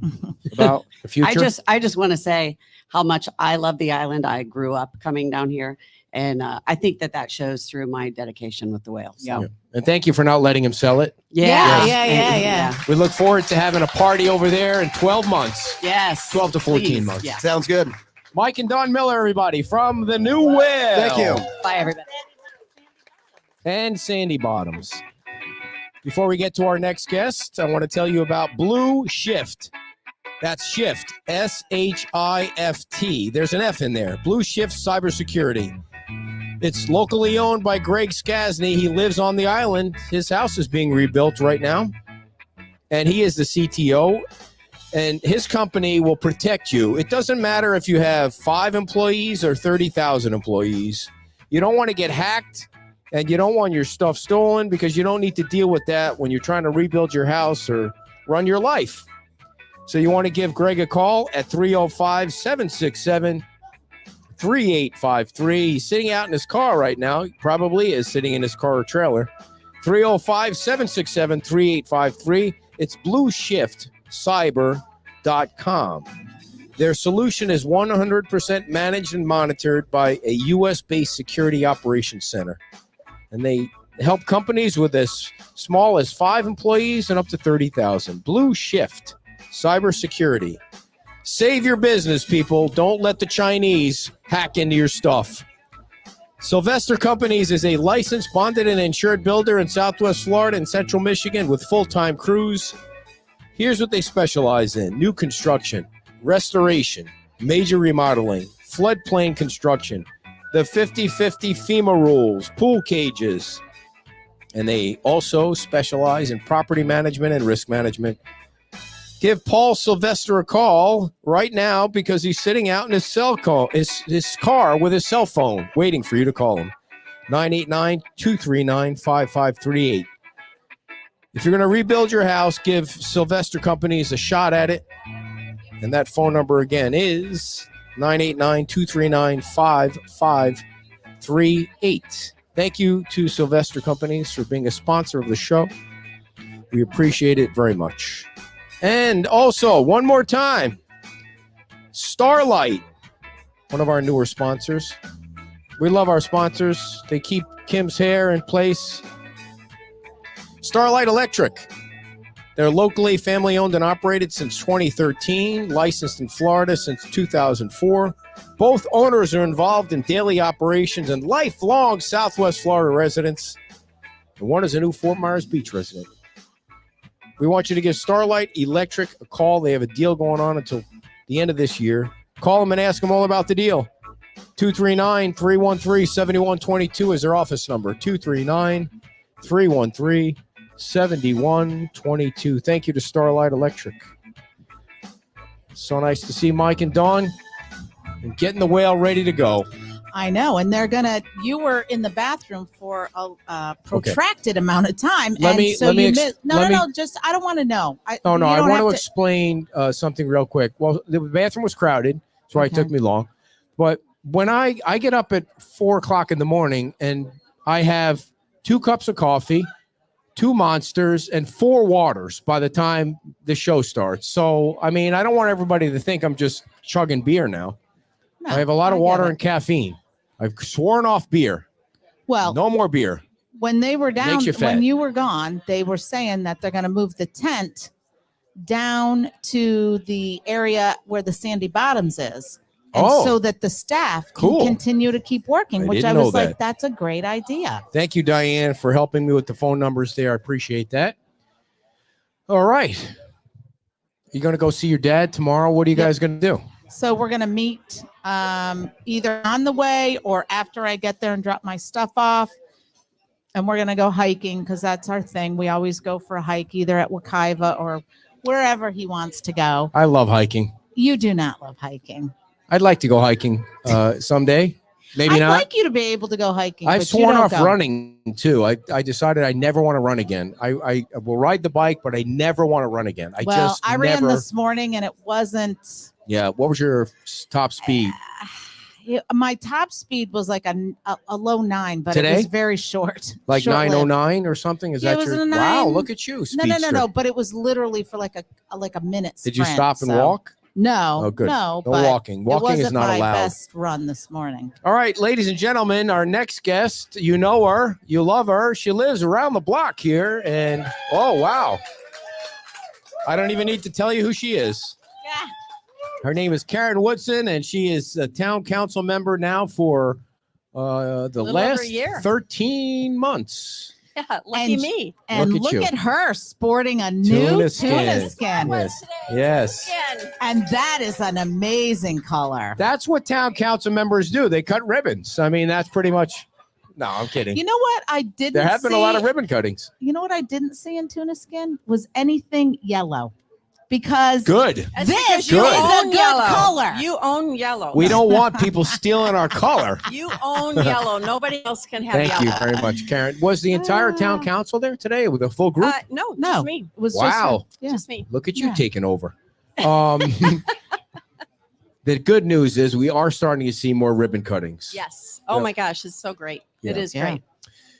about the future? I just want to say how much I love the island. I grew up coming down here, And I think that shows through my dedication with the whale. So. Yeah. And thank you for not letting him sell it. Yeah, Yes. yeah. We look forward to having a party over there in 12 months. Yes. 12 to 14 Please. months. Yeah. Sounds good. Mike and Don Miller, everybody, from the New Whale. Thank you. Bye, everybody. And Sandy Bottoms. Before we get to our next guest, I want to tell you about Blue Shift. That's Shift, S-H-I-F-T. There's an F in there. Blue Shift Cybersecurity. It's locally owned by Greg Skasny. He lives on the island. His house is being rebuilt right now. And he is the CTO. And his company will protect you. It doesn't matter if you have 5 employees or 30,000 employees. You don't want to get hacked. And you don't want your stuff stolen because you don't need to deal with that when you're trying to rebuild your house or run your life. So you want to give Greg a call at 305-767-3853. He's sitting out in his car right now. He probably is sitting in his car or trailer. 305-767-3853. It's blueshiftcyber.com. Their solution is 100% managed and monitored by a U.S.-based security operations center. And they help companies with as small as 5 employees and up to 30,000. Blue Shift Cybersecurity. Save your business, people. Don't let the Chinese hack into your stuff. Sylvester Companies is a licensed, bonded, and insured builder in Southwest Florida and Central Michigan with full-time crews. Here's what they specialize in: new construction, restoration, major remodeling, floodplain construction, the 50-50 FEMA rules, pool cages. And they also specialize in property management and risk management. Give Paul Sylvester a call right now because he's sitting out in his his car with his cell phone waiting for you to call him. 989-239-5538. If you're going to rebuild your house, give Sylvester Companies a shot at it. And that phone number again is 989-239-5538. Thank you to Sylvester Companies for being a sponsor of the show. We appreciate it very much. And also, one more time, Starlight, one of our newer sponsors. We love our sponsors. They keep Kim's hair in place. Starlight Electric. They're locally family-owned and operated since 2013, licensed in Florida since 2004. Both owners are involved in daily operations and lifelong Southwest Florida residents. And one is a new Fort Myers Beach resident. We want you to give Starlight Electric a call. They have a deal going on until the end of this year. Call them and ask them all about the deal. 239-313-7122 is their office number. 239-313-7122. Thank you to Starlight Electric. So nice to see Mike and Dawn and getting the whale ready to go. I know. And you were in the bathroom for a protracted amount of time. I don't want to know. I want to explain something real quick. Well, the bathroom was crowded, that's why it took me long. But when I get up at 4 o'clock in the morning and I have 2 cups of coffee, 2 Monsters, and 4 waters by the time the show starts. So, I mean, I don't want everybody to think I'm just chugging beer now. No, I have a lot of water and caffeine. I've sworn off beer. Well, no more beer. When they were down, Makes you fat. when you were gone, they were saying that they're going to move the tent down to the area where the Sandy Bottoms is. And so that the staff can continue to keep working, which I was like, that's a great idea. Thank you, Diane, for helping me with the phone numbers there. I appreciate that. All right. You going to go see your dad tomorrow? What are you guys going to do? So we're going to meet either on the way or after I get there and drop my stuff off. And we're going to go hiking because that's our thing. We always go for a hike either at Wekiva or wherever he wants to go. I love hiking. You do not love hiking. I'd like to go hiking someday. Maybe I'd not. I'd like you to be able to go hiking. I've sworn off running too. I decided I never want to run again. I will ride the bike, but I never want to run again. I ran this morning and it wasn't. Yeah. What was your top speed? My top speed was like a low 9, but Today? It was very short. Like 9:09 or something? Is that your? Wow! Look at you. No. But it was literally for like a minute. Did you stop and walk? No, Oh, good. no, No but walking. it Walking is wasn't not my allowed. best run this morning. All right, ladies and gentlemen, our next guest, you know her, you love her. She lives around the block here. And oh, wow. I don't even need to tell you who she is. Yeah. Her name is Karen Woodson, and she is a town council member now for the Little over a last year. 13 months. Yeah, lucky And- me. And Look at look you. at her sporting a new Tuna tuna skin. skin. Yes. Yes. Again. And that is an amazing color. That's what town council members do. They cut ribbons. I mean, that's pretty much. No, I'm kidding. You know what I didn't There have been a see- lot of ribbon cuttings. You know what I didn't see in tuna skin was anything yellow. Because Good. That's this because is you a own good yellow. color. You own yellow. We don't want people stealing our color. You own yellow. Nobody else can have Thank yellow. you very much, Karen. Was the entire town council there today with a full group? No, No. just me. It was Wow. Just, yeah. Just me. Look at you Yeah. taking over. The good news is we are starting to see more ribbon cuttings. Yes. Oh Yeah. my gosh, it's so great. It Yeah. is Yeah. great.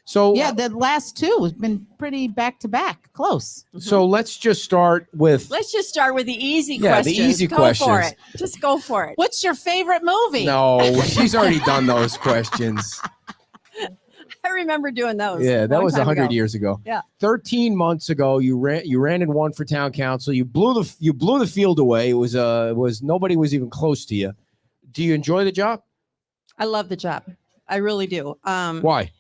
So Yeah, the last two has been pretty back to back, close. so let's just start with Let's just start with the easy Yeah, the questions. easy go for questions. it. Just go for it. What's your favorite movie? no, she's already done those questions. I remember doing those. Yeah, that long was time 100 ago. years ago. Yeah. 13 months ago, you ran and won for town council. You blew the field away. It was nobody was even close to you. Do you enjoy the job? I love the job. I really do. Why?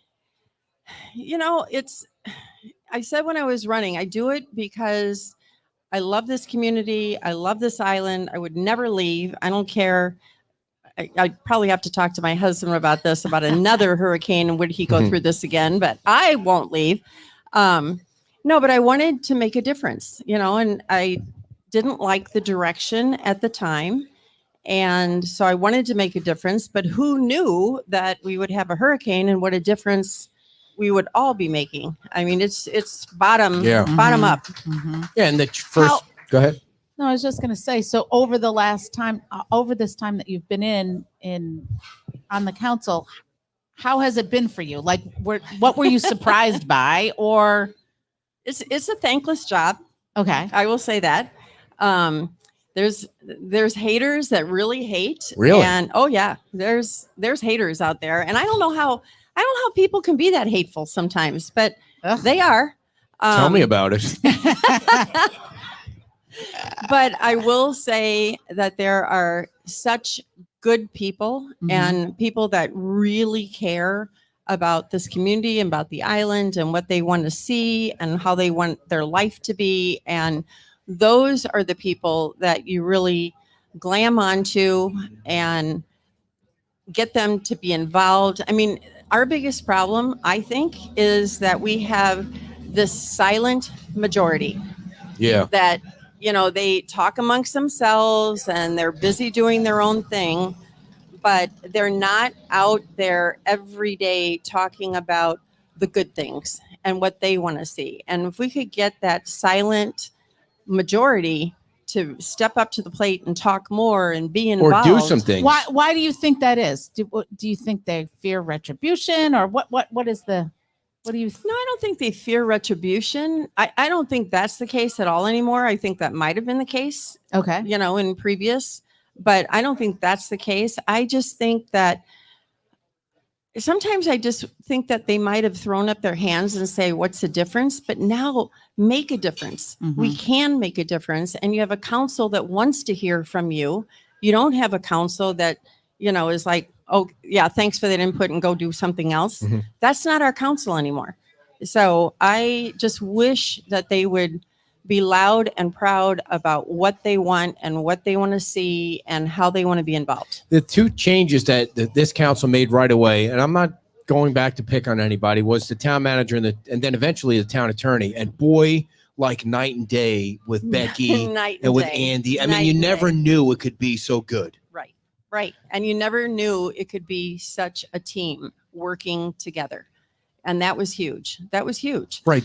You know, I said when I was running, I do it because I love this community. I love this island. I would never leave. I don't care. I'd probably have to talk to my husband about this, about another hurricane, and would he go through this again? But I won't leave. No, but I wanted to make a difference, and I didn't like the direction at the time. And so I wanted to make a difference, but who knew that we would have a hurricane and what a difference we would all be making? I mean, it's bottom Mhm. up. Mhm. Yeah, and the first. Go ahead. No, I was just going to say. So over this time that you've been on the council, how has it been for you? Like, what were you surprised by? Or It's a thankless job. okay, I will say that. There's haters that really hate. Really? And oh yeah, there's haters out there, and I don't know how people can be that hateful sometimes, but Ugh. they are. Tell me about it. But I will say that there are such good people Mhm. and people that really care about this community and about the island and what they want to see and how they want their life to be. And those are the people that you really glam onto and get them to be involved. I mean, our biggest problem, I think, is that we have this silent majority Yeah. that they talk amongst themselves and they're busy doing their own thing, but they're not out there every day talking about the good things and what they want to see. And if we could get that silent majority to step up to the plate and talk more and be Or involved, do some things. why do you think that is? Do you think they fear retribution, or what is the? What do you? No, I don't think they fear retribution. I don't think that's the case at all anymore. I think that might have been the case, Okay. in previous, but I don't think that's the case. I just think that sometimes I just think that they might have thrown up their hands and say, what's the difference? But now make a difference. We can make a difference. And you have a council that wants to hear from you. You don't have a council that, is like, oh yeah, thanks for that input and go do something else. Mhm. That's not our council anymore. So I just wish that they would be loud and proud about what they want and what they want to see and how they want to be involved. The two changes that this council made right away, and I'm not going back to pick on anybody, was the town manager and then eventually the town attorney. And boy, like night and day with Becky Night and with day. Andy. I Night mean, you and never day. knew it could be so good. Right. And you never knew it could be such a team working together. And that was huge. Right.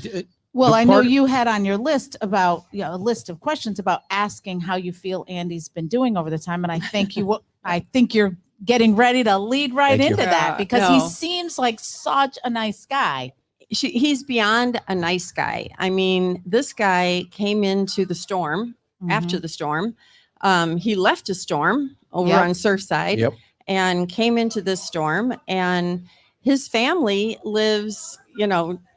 Well, The I know part- you had on your list about a list of questions about asking how you feel Andy's been doing over the time, and I think I think you're getting ready to lead right Thank you. into that Yeah, because no. he seems like such a nice guy. He's beyond a nice guy. I mean, this guy came into the storm after the storm. He left a storm over Yep. on Surfside Yep. and came into this storm, and his family lives,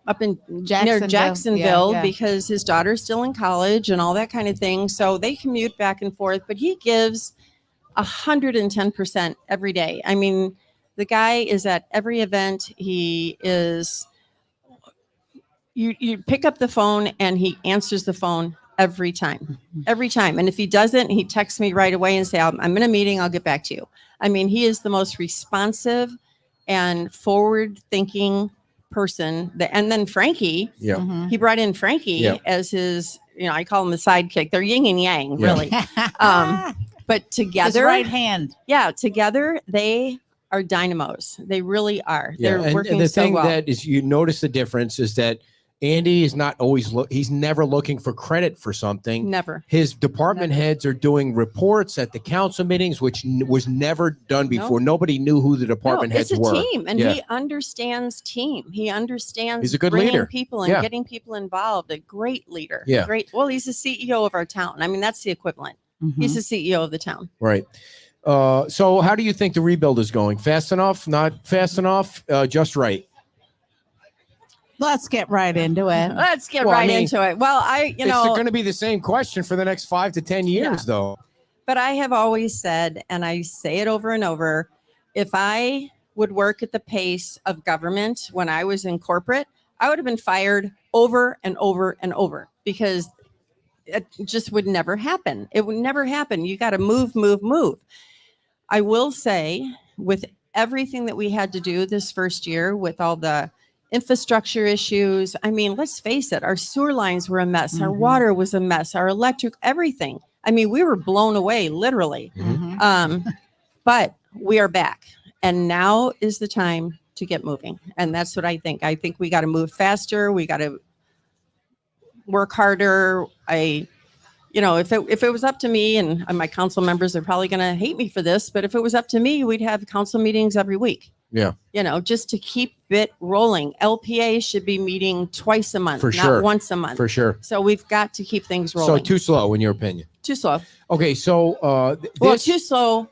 up in near Jacksonville. Jacksonville Yeah. because his daughter's still in college and all that kind of thing. So they commute back and forth, but he gives 110% every day. I mean, the guy is at every event. He is, you pick up the phone and he answers the phone every time. And if he doesn't, he texts me right away and say, I'm in a meeting, I'll get back to you. I mean, he is the most responsive and forward thinking person. And then Frankie, Yeah. Mhm. he brought in Frankie Yeah. as his, I call him the sidekick. They're yin and yang, Yeah. really. But His together, right hand. together they are dynamos. They really are. Yeah. They're And working the so thing well. that is, you notice the difference is that Andy is not always he's never looking for credit for something. Never. His department Never. heads are doing reports at the council meetings, which was never done before. Nobody knew who the department heads it's a were. team, and Yeah. he understands team. He understands He's a good bringing leader. people and Yeah. getting people involved. A great leader. Yeah. Great. Well, he's the CEO of our town. I mean, that's the equivalent. Mm-hmm. He's the CEO of the town. Right. So how do you think the rebuild is going? Fast enough? Not fast enough? Just right? Let's get right into it. Let's get Well, I right mean, into it. Well, It's going to be the same question for the next 5 to 10 years, though. but I have always said, and I say it over and over, if I would work at the pace of government when I was in corporate, I would have been fired over and over and over because it just would never happen. It would never happen. You got to move, move, move. I will say, with everything that we had to do this first year with all the infrastructure issues, I mean, let's face it, our sewer lines were a mess. Our Mhm. water was a mess. Our electric, everything. I mean, we were blown away, literally. Mhm. But we are back. And now is the time to get moving. And that's what I think. I think we got to move faster. We got to work harder. If it was up to me, and my council members are probably going to hate me for this, but if it was up to me, we'd have council meetings every week. Yeah. Just to keep it rolling. LPA should be meeting twice a month, For not sure. once a month. For sure. So we've got to keep things So rolling. too slow, in your opinion. Too slow. Okay. So Well, this, too slow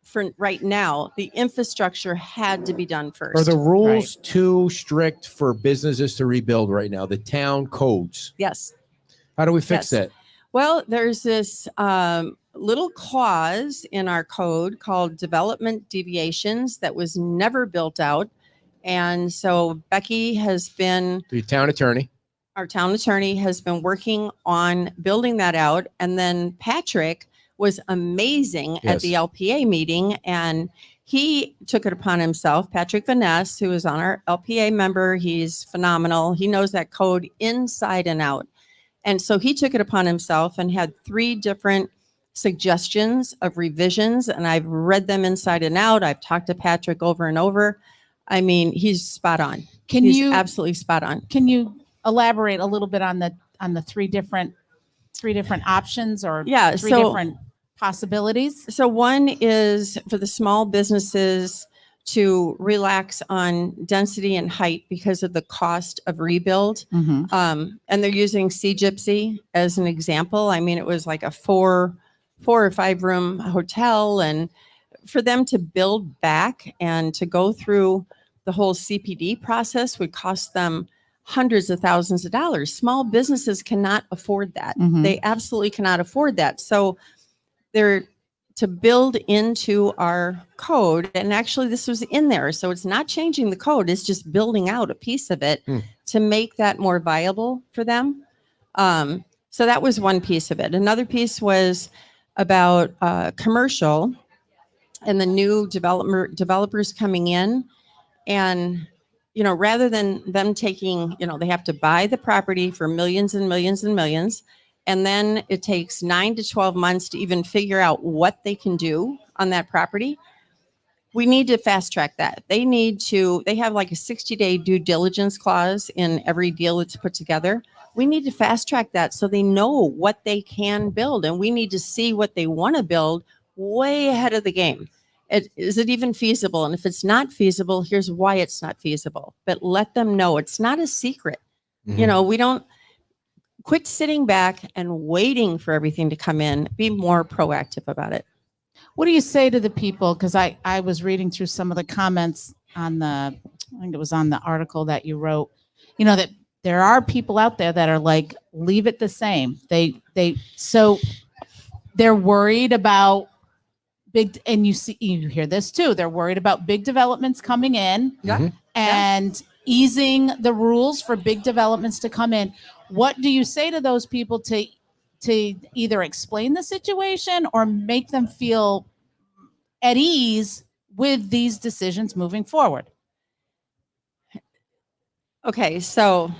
for right now. The infrastructure had to be done first. are the rules too strict for businesses to rebuild right now? The town codes. Yes. How do we fix Yes. that? Well, there's this little clause in our code called development deviations that was never built out. And so Becky has been, The town attorney. our town attorney, has been working on building that out. And then Patrick was amazing Yes. at the LPA meeting, and he took it upon himself. Patrick Vaness, who is on our LPA member, he's phenomenal. He knows that code inside and out. And so he took it upon himself and had 3 different suggestions of revisions, and I've read them inside and out. I've talked to Patrick over and over. I mean, he's spot on. He's absolutely spot on. Can you elaborate a little bit on the three different options or Yeah, three so- different possibilities? So one is for the small businesses to relax on density and height because of the cost of rebuild. Mm-hmm. And they're using Sea Gypsy as an example. I mean, it was like a 4 or 5 room hotel, and for them to build back and to go through the whole CPD process would cost them hundreds of thousands of dollars. Small businesses cannot afford that. Mhm. They absolutely cannot afford that. So they're to build into our code, and actually this was in there, so it's not changing the code, it's just building out a piece of it to make that more viable for them. So that was one piece of it. Another piece was about commercial and the new developers coming in, and rather than them taking, they have to buy the property for millions and millions and millions, and then it takes 9 to 12 months to even figure out what they can do on that property. We need to fast track that. They have like a 60-day due diligence clause in every deal that's put together. We need to fast track that so they know what they can build, and we need to see what they want to build way ahead of the game. Is it even feasible? And if it's not feasible, here's why it's not feasible. But let them know it's not a secret. Mhm. We don't. quit sitting back and waiting for everything to come in. Be more proactive about it. What do you say to the people? Because I was reading through some of the comments on I think it was on the article that you wrote, that there are people out there that are like, leave it the same. So they're worried about and you hear this too. They're worried about big developments coming in. Yeah. And easing the rules for big developments to come in. What do you say to those people to either explain the situation or make them feel at ease with these decisions moving forward? Okay, so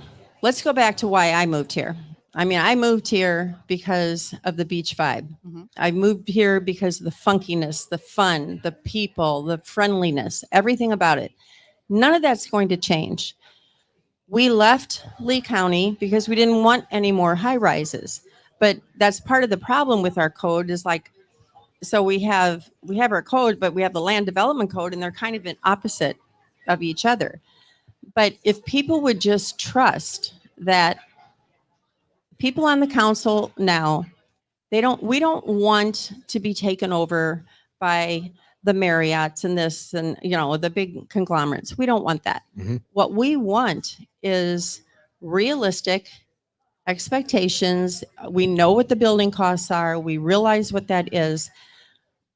let's go back to why I moved here. I moved here because of the beach vibe. I moved here because of the funkiness, the fun, the people, the friendliness, everything about it. None of that's going to change. We left Lee County because we didn't want any more high rises. But that's part of the problem with our code is like, so we have our code, but we have the land development code, and they're kind of in opposite of each other. But if people would just trust that people on the council now, we don't want to be taken over by the Marriotts and this and, the big conglomerates. We don't want that. What we want is realistic expectations. We know what the building costs are. We realize what that is.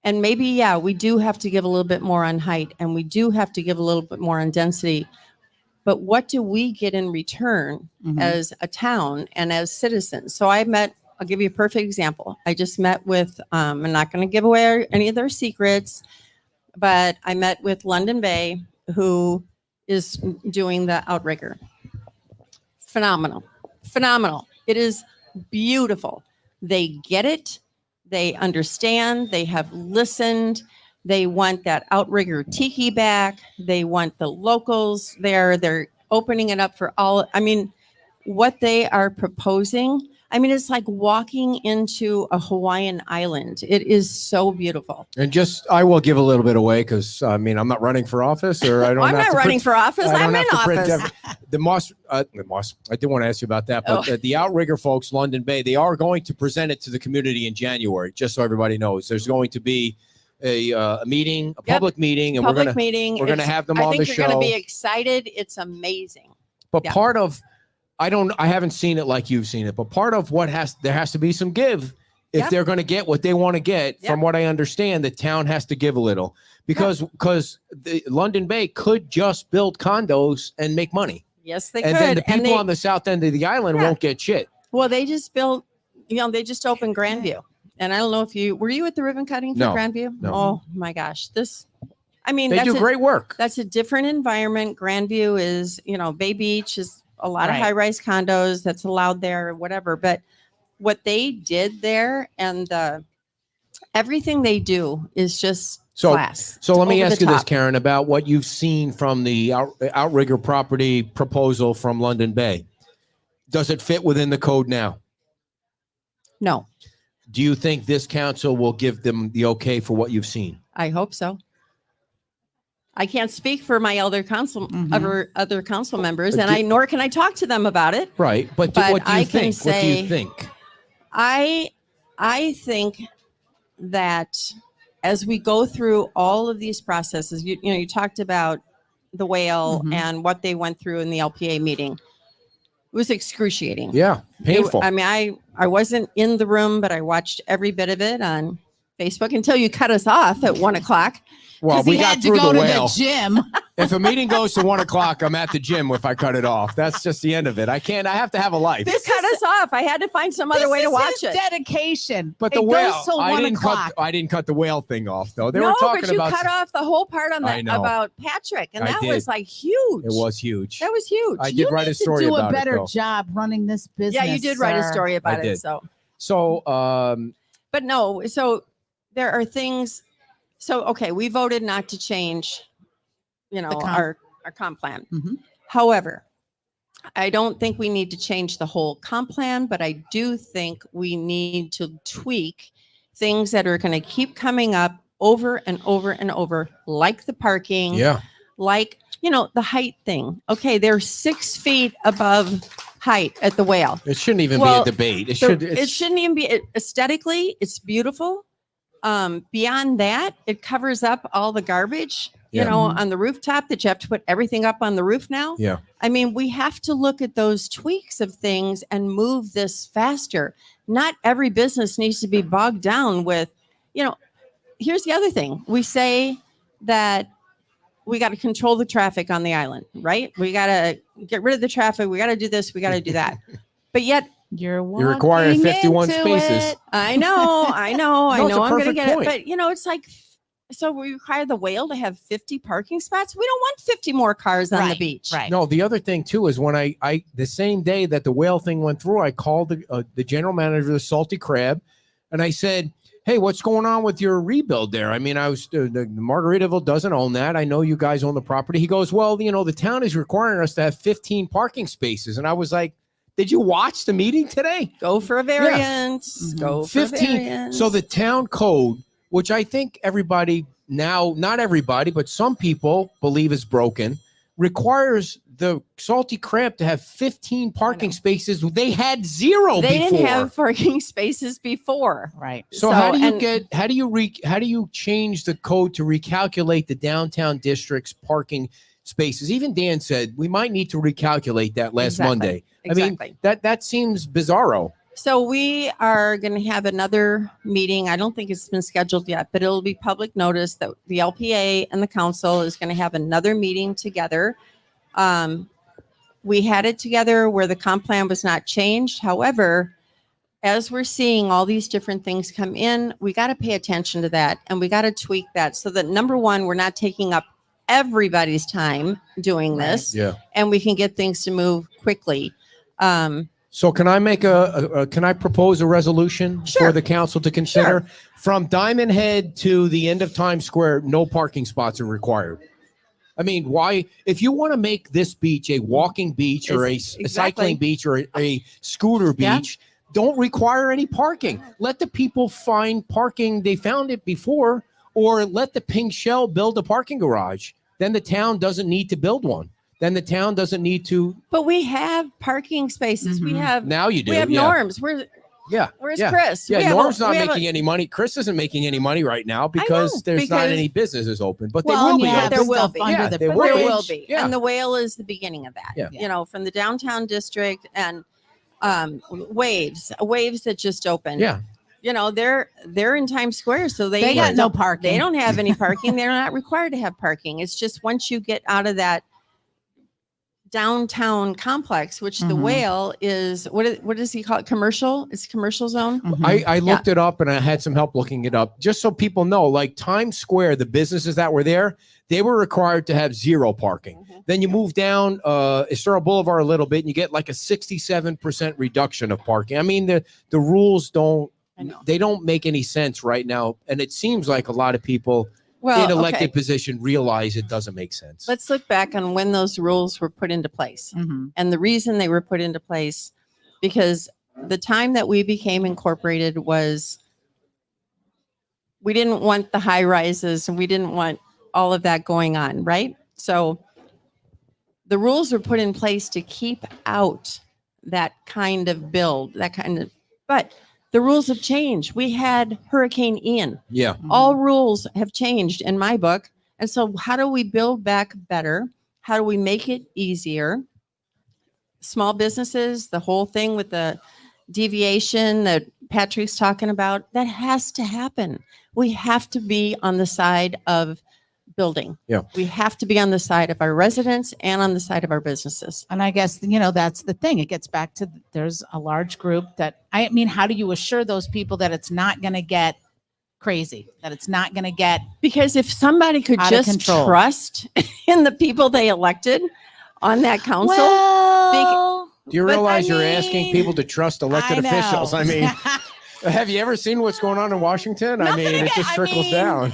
And maybe, we do have to give a little bit more on height, and we do have to give a little bit more on density. But what do we get in return as a town and as citizens? So I'll give you a perfect example. I just met with, I'm not going to give away any of their secrets, but I met with London Bay, who is doing the outrigger. Phenomenal. It is beautiful. They get it. They understand. They have listened. They want that outrigger tiki back. They want the locals there. They're opening it up for all. What they are proposing, it's like walking into a Hawaiian island. It is so beautiful. And I will give a little bit away because I'm not running for office, or I don't. I'm not running for office. I'm in office. The Moss. I did want to ask you about that, but the outrigger folks, London Bay, they are going to present it to the community in January. Just so everybody knows, there's going to be a meeting, a public meeting, and we're going to have them on the show. I think you're going to be excited. It's amazing. But part of I haven't seen it like you've seen it, but part of there has to be some give if they're going to get what they want to get. From what I understand, the town has to give a little because the London Bay could just build condos and make money. Yes, they and could. Then the people on the south end of the island won't get shit. Well, they just built, they just opened Grandview. And I don't know if were you at the ribbon cutting for Grandview? No. Oh my gosh. They do great work. That's a different environment. Grandview is, Bay Beach is a lot of high-rise condos that's allowed there or whatever. But what they did there and everything they do is just class. So let me ask you this, Karen, about what you've seen from the outrigger property proposal from London Bay. Does it fit within the code now? No. Do you think this council will give them the okay for what you've seen? I hope so. I can't speak for my other council members, and nor can I talk to them about it. Right, but what do you think? What do you think? I think that as we go through all of these processes, you talked about the whale and what they went through in the LPA meeting. It was excruciating. Yeah, painful. I wasn't in the room, but I watched every bit of it on Facebook until you cut us off at 1:00. Well, we got through the whale. The gym. If a meeting goes to 1:00, I'm at the gym if I cut it off. That's just the end of it. I have to have a life. This cut us off. I had to find some other way to watch it. Dedication. But the whale, I didn't cut the whale thing off though. They were talking but you cut off the whole part on that about Patrick, and that was like huge. It was huge. That was huge. I did write a story about it. You need to do a better job running this business. Yeah, you did write a story about it. So, but no. So there are things. So, okay, we voted not to change, our comp plan. However, I don't think we need to change the whole comp plan, but I do think we need to tweak things that are going to keep coming up over and over and over, like the parking, like, the height thing. Okay, they're 6 feet above height at the whale. It shouldn't even Well, be a debate. It shouldn't even be aesthetically. It's beautiful. Beyond that, it covers up all the garbage, Yeah. on the rooftop that you have to put everything up on the roof now. Yeah. I mean, we have to look at those tweaks of things and move this faster. Not every business needs to be bogged down with, here's the other thing. We say that we got to control the traffic on the island, right? We got to get rid of the traffic. We got to do this. We got to do that. But yet You're requiring 51 into spaces. it. I know. No, I it's know a I'm going to perfect get point. it. But, it's like, so we require the whale to have 50 parking spots. We don't want 50 more cars on the beach. Right. No, the other thing too is when I the same day that the whale thing went through, I called the general manager of the Salty Crab, and I said, "Hey, what's going on with your rebuild there? I mean, the Margaritaville doesn't own that. I know you guys own the property." He goes, "Well, the town is requiring us to have 15 parking spaces," and I was like, "Did you watch the meeting today? Go for a variance. Go for 15. a variance. So the town code, which I think everybody now, not everybody, but some people believe is broken, requires the Salty Crab to have 15 parking spaces. They had 0 they before. didn't have parking spaces before. Right. So how do you change the code to recalculate the downtown district's parking spaces? Even Dan said we might need to recalculate that last Exactly. Monday. Exactly. I mean, that seems bizarro. So we are going to have another meeting. I don't think it's been scheduled yet, but it'll be public notice that the LPA and the council is going to have another meeting together. We had it together where the comp plan was not changed. However, as we're seeing all these different things come in, we got to pay attention to that and we got to tweak that so that number one, we're not taking up everybody's time doing this Yeah. and we can get things to move quickly. So can I make can I propose a resolution Sure. for the council to consider? From Diamond Head to the end of Times Square, no parking spots are required. I mean, why? If you want to make this beach a walking beach or a Exactly. cycling beach or a scooter Yeah. beach, don't require any parking. Let the people find parking. They found it before, or let the Pink Shell build a parking garage. Then the town doesn't need to build one. Then the town doesn't need to. But we have parking spaces. We have Now you do. we have yeah. norms. Yeah. Where's yeah. Chris? Yeah, We have Norm's not we have making any money. Chris isn't making any money right now because there's not because- any businesses open, but Well, they will and be. you yeah, have open. there will stuff be. under Yeah, the they But will there bridge. will be. Yeah. And the whale is the beginning of that. Yeah. From the downtown district and waves that just opened. Yeah. They're in Times Square, so They got no don't- parking. They don't have any parking. They're not required to have parking. It's just once you get out of that downtown complex, which the Mhm. whale is, what does he call it? Commercial? It's commercial zone. Mhm. I looked it up and I had some help looking it up just so people know, like Times Square, the businesses that were there, they were required to have 0 parking. Then you move down Estero Boulevard a little bit and you get like a 67% reduction of parking. I mean, the rules I know. they don't make any sense right now. And it seems like a lot of people Well, in elected okay. position realize it doesn't make sense. Let's look back on when those rules were put into place. Mhm. And the reason they were put into place, because the time that we became incorporated was we didn't want the high rises and we didn't want all of that going on, right? So the rules were put in place to keep out that kind of build, but the rules have changed. We had Hurricane Ian. Yeah. All rules have changed in my book. And so how do we build back better? How do we make it easier? Small businesses, the whole thing with the deviation that Patrick's talking about, that has to happen. We have to be on the side of building. Yeah. We have to be on the side of our residents and on the side of our businesses. And I guess, that's the thing. It gets back to there's a large group how do you assure those people that it's not going to get crazy, that it's not going to get Because if somebody could Out of just control. trust in the people they elected on that council, well, Do you But I realize you're asking people to trust elected I officials? know. I mean, have you ever seen what's going on in Washington? I Nothing mean, it again- just I trickles mean, down.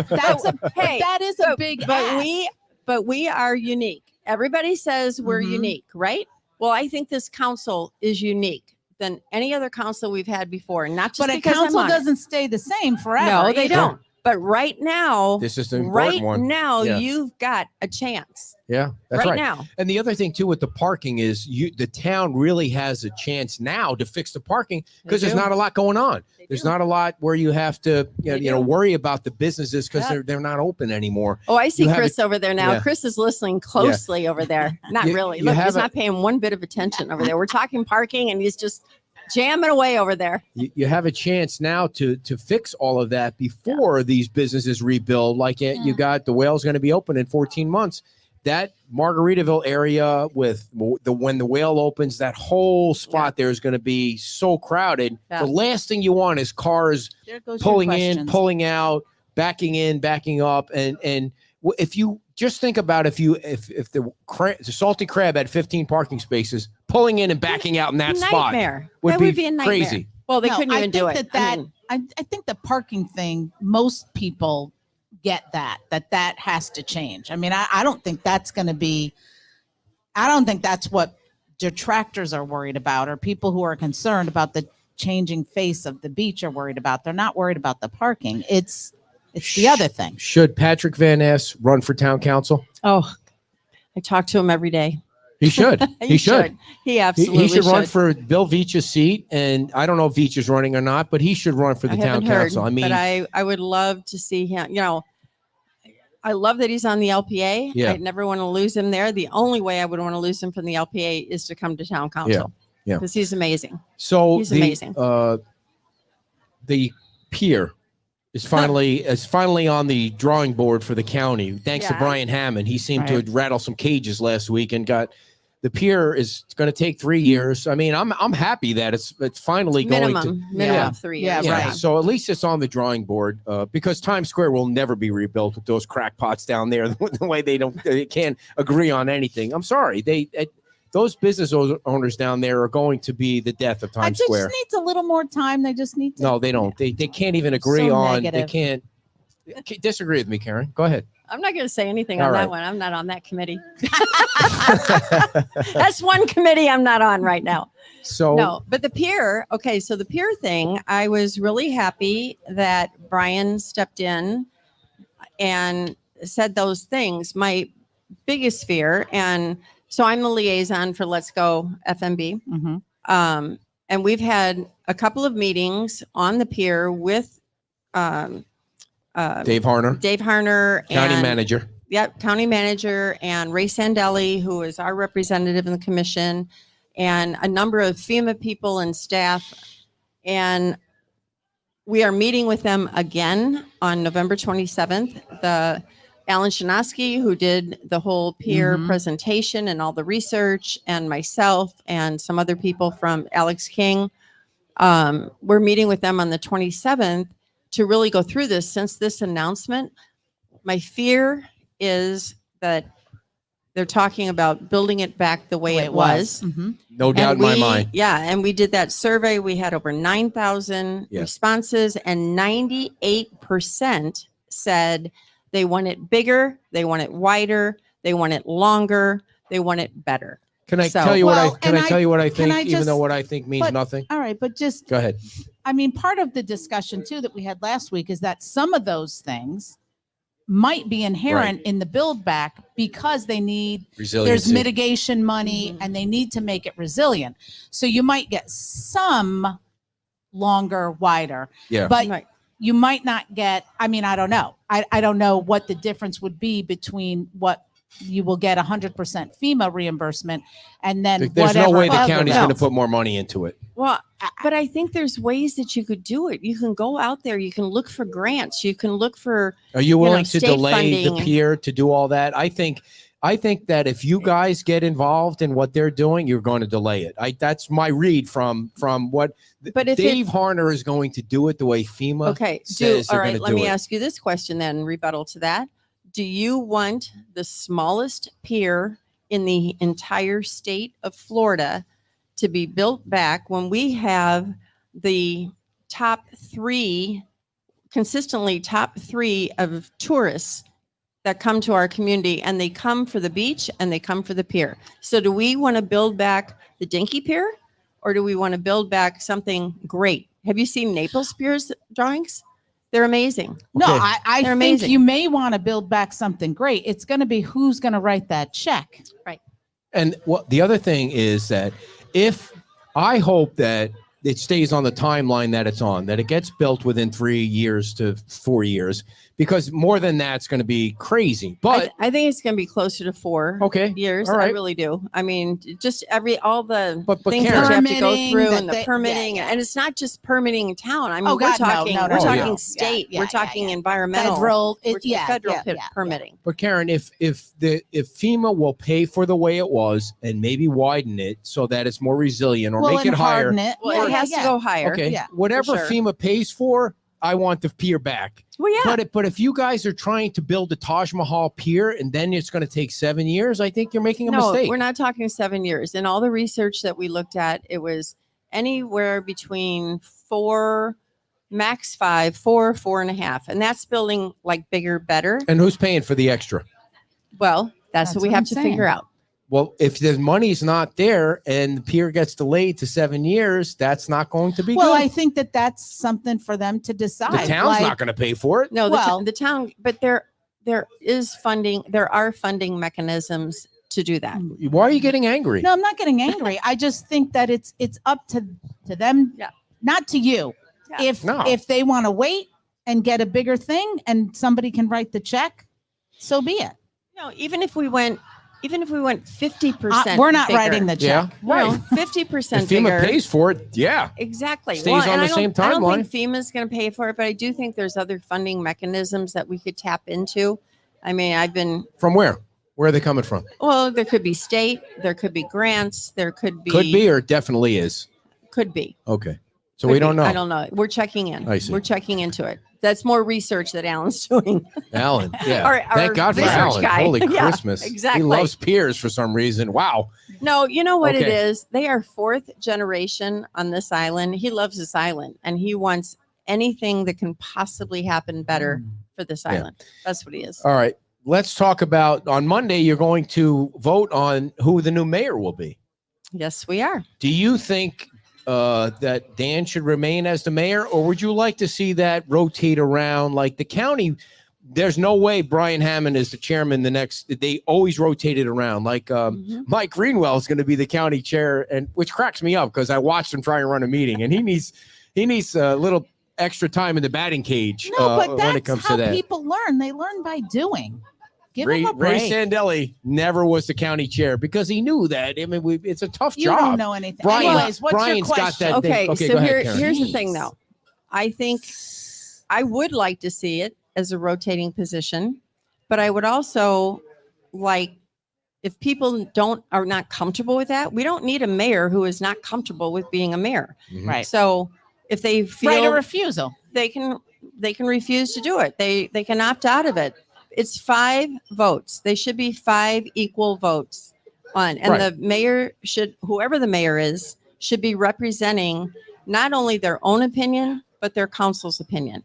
that's Hey, that is a big but ask. we are unique. Everybody says we're Mhm. unique, right? Well, I think this council is unique than any other council we've had before. Not just But a because I'm council on it. doesn't stay the same forever. No, they either. don't. But right now, This is the important one. Yeah. you've got a chance Yeah, that's right. now. And the other thing too with the parking is the town really has a chance now to fix the parking because there's do. not a lot going on. They There's do. not a lot where you have to They you know do. worry about the businesses because Yeah. they're not open anymore. Oh, I see You have Chris over there now. yeah. Chris is listening closely over there. Not You- really. you Look, have he's a- not paying one bit of attention over there. We're talking parking and he's just jamming away over there. You have a chance now to fix all of that before these businesses rebuild. Like you got the Whale's going to be open in 14 months. That Margaritaville when the Whale opens, that whole spot there is going to be so crowded. Yeah. The last thing you want is cars There goes your pulling in, questions. pulling out, backing in, backing up, and if you just think about if the salty crab had 15 parking spaces, pulling in and backing out in that spot Nightmare. would That be, would be a nightmare. crazy. Well, they No, couldn't I even do think it. that I mean, I think the parking thing, most people get that has to change. I mean, I don't think that's going to be, I don't think that's what detractors are worried about, or people who are concerned about the changing face of the beach are worried about. They're not worried about the parking. It's the other thing. Should Patrick Van Ness run for town council? oh, I talk to him every day. He should. He should. He absolutely He should run for Bill Veach's seat, and I don't know if Veach is running or not, but he should run for the I town haven't heard, council. I mean, but I would love to see him. You know, I love that he's on the LPA. Yeah. I never want to lose him there. The only way I would want to lose him from the LPA is to come to town council. Yeah. Because he's amazing. so He's amazing. The pier is finally on the drawing board for the county. Thanks to Yeah. Brian Hammond. He seemed Right. to rattle some cages last week and got the pier is going to take 3 years. I mean, I'm happy that it's finally going to. Minimum 3 Yeah, years. Yeah, right. so at least it's on the drawing board because Times Square will never be rebuilt with those crackpots down there. The way they can't agree on anything. I'm sorry, those business owners down there are going to be the death of It Times just Square. needs a little more time. They just need to. No, they don't. They can't even agree So on. negative. They can't disagree with me, Karen. Go ahead. I'm not going to say anything All on right. that one. I'm not on that committee. That's one committee I'm not on right now. So No, but the pier, okay, so the pier thing, I was really happy that Brian stepped in and said those things. My biggest fear, and so I'm the liaison for Let's Go FMB. Mhm. And we've had a couple of meetings on the pier with Dave Harner, Dave Harner county and manager. Yep, county manager and Ray Sandelli, who is our representative in the commission, and a number of FEMA people and staff. And we are meeting with them again on November 27th. The Alan Shanoski, who did the whole peer Mhm. presentation and all the research, and myself and some other people from Alex King. We're meeting with them on the 27th to really go through this. Since this announcement, my fear is that they're talking about building it back the way it was. Mhm. No doubt in my mind. Yeah, and we did that survey. We had over 9,000 Yeah. responses, and 98% said they want it bigger, they want it wider, they want it longer, they want it better. Can I So- tell you Well, what I can and I tell you what I can think, I even just- though what I think means but- nothing? All right, but just Go ahead. I mean, part of the discussion too that we had last week is that some of those things might be inherent in the build back because they need there's Resiliency. mitigation money and they need to make it resilient. So you might get some longer, wider, Yeah. but Right. you might not get, I mean, I don't know. I don't know what the difference would be between what you will get 100% FEMA reimbursement and then There's no whatever way the other county's going to else. put more money into it. Well, but I think there's ways that you could do it. You can go out there, you can look for grants, you can look for Are you willing to state delay the funding. pier to do all that? I think that if you guys get involved in what they're doing, you're going to delay it. That's my read from what But if Dave Harner is going to do it the way FEMA Okay. says All they're right. going to Let do me it. ask you this question then, rebuttal to that. Do you want the smallest pier in the entire state of Florida to be built back when we have the consistently top three of tourists that come to our community, and they come for the beach and they come for the pier? So do we want to build back the Dinky Pier, or do we want to build back something great? Have you seen Naples Pier's drawings? They're amazing. No, Okay. I They're think amazing. you may want to build back something great. It's going to be who's going to write that check. And what the other thing is that if I hope that it stays on the timeline that it's on, that it gets built within 3 years to 4 years, because more than that's going to be crazy. But I think it's going to be closer to 4 okay, years. all I right. really do. I mean, just all the But things Karen- that you have to go Permitting, through that and the they- yeah, permitting, yeah. and it's not just permitting in town. I mean, Oh, we're God, no, talking, no, we're no, talking no. state, Yeah, we're yeah, talking yeah. environmental, Federal, we're federal yeah. permitting. But Karen, if FEMA will pay for the way it was and maybe widen it so that it's more resilient or make and it higher, harden it. Well, it has to go higher. okay, Yeah, whatever sure. FEMA pays for, I want the pier back. Well, yeah. But if you guys are trying to build a Taj Mahal pier and then it's going to take 7 years, I think you're making a No, mistake. we're not talking 7 years. In all the research that we looked at, it was anywhere between 4, max 5, 4, 4.5, and that's building like bigger, better. And who's paying for the extra? Well, that's That's what we what have I'm to saying. figure out. Well, if the money's not there and the pier gets delayed to 7 years, that's not going to be Well, good. I think that that's something for them to decide. The town's Like, not going to pay for it. No, Well- the town, but there is funding. There are funding mechanisms to do that. Why are you getting angry? No, I'm not getting angry. I just think that it's up to them, Yeah. not to you. Yeah. If they want to wait and get a bigger thing and somebody can write the check, so be it. No, even if we went 50%, We're not writing the check. Yeah, right. 50% If FEMA bigger. pays for it, yeah. Exactly. Stays on and the I don't- same I don't timeline. think FEMA is going to pay for it, but I do think there's other funding mechanisms that we could tap into. I mean, From where? Where are they coming from? there could be state, there could be grants, there could be. Could be or definitely is. Could be. Okay. So Could we don't be. know. I don't know. We're checking in. I see. We're checking into it. That's more research that Alan's doing. Alan. Yeah. Our Thank God for research Alan. guy. Holy Yeah, Christmas. exactly. He loves piers for some reason. Wow. No, you know what it Okay. is? They are 4th generation on this island. He loves this island and he wants anything that can possibly happen better for this Yeah. island. That's what he is. All right. Let's talk about on Monday, you're going to vote on who the new mayor will be. Yes, we are. Do you think that Dan should remain as the mayor, or would you like to see that rotate around like the county? There's no way Brian Hammond is the chairman they always rotate it around. Like Mike Greenwell is going to be the county chair, and which cracks me up because I watched him try and run a meeting and he needs a little extra time in the batting cage No, but when it that's comes how to that. people learn. They learn by doing. Give Ray, them a Ray break. Sandelli never was the county chair because he knew that. I mean, it's a tough You job. don't know anything. Brian- Anyways, what's Brian's your got question? that thing. Okay, Okay, so go ahead, Karen. here's the Jeez. thing though. I think I would like to see it as a rotating position, but I would also like if people are not comfortable with that, we don't need a mayor who is not comfortable with being a mayor. Mhm. Right. So if they Right feel of refusal. they can refuse to do it. They can opt out of it. It's 5 votes. They should be 5 equal votes on. And Right. the mayor whoever the mayor is, should be representing not only their own opinion, but their council's opinion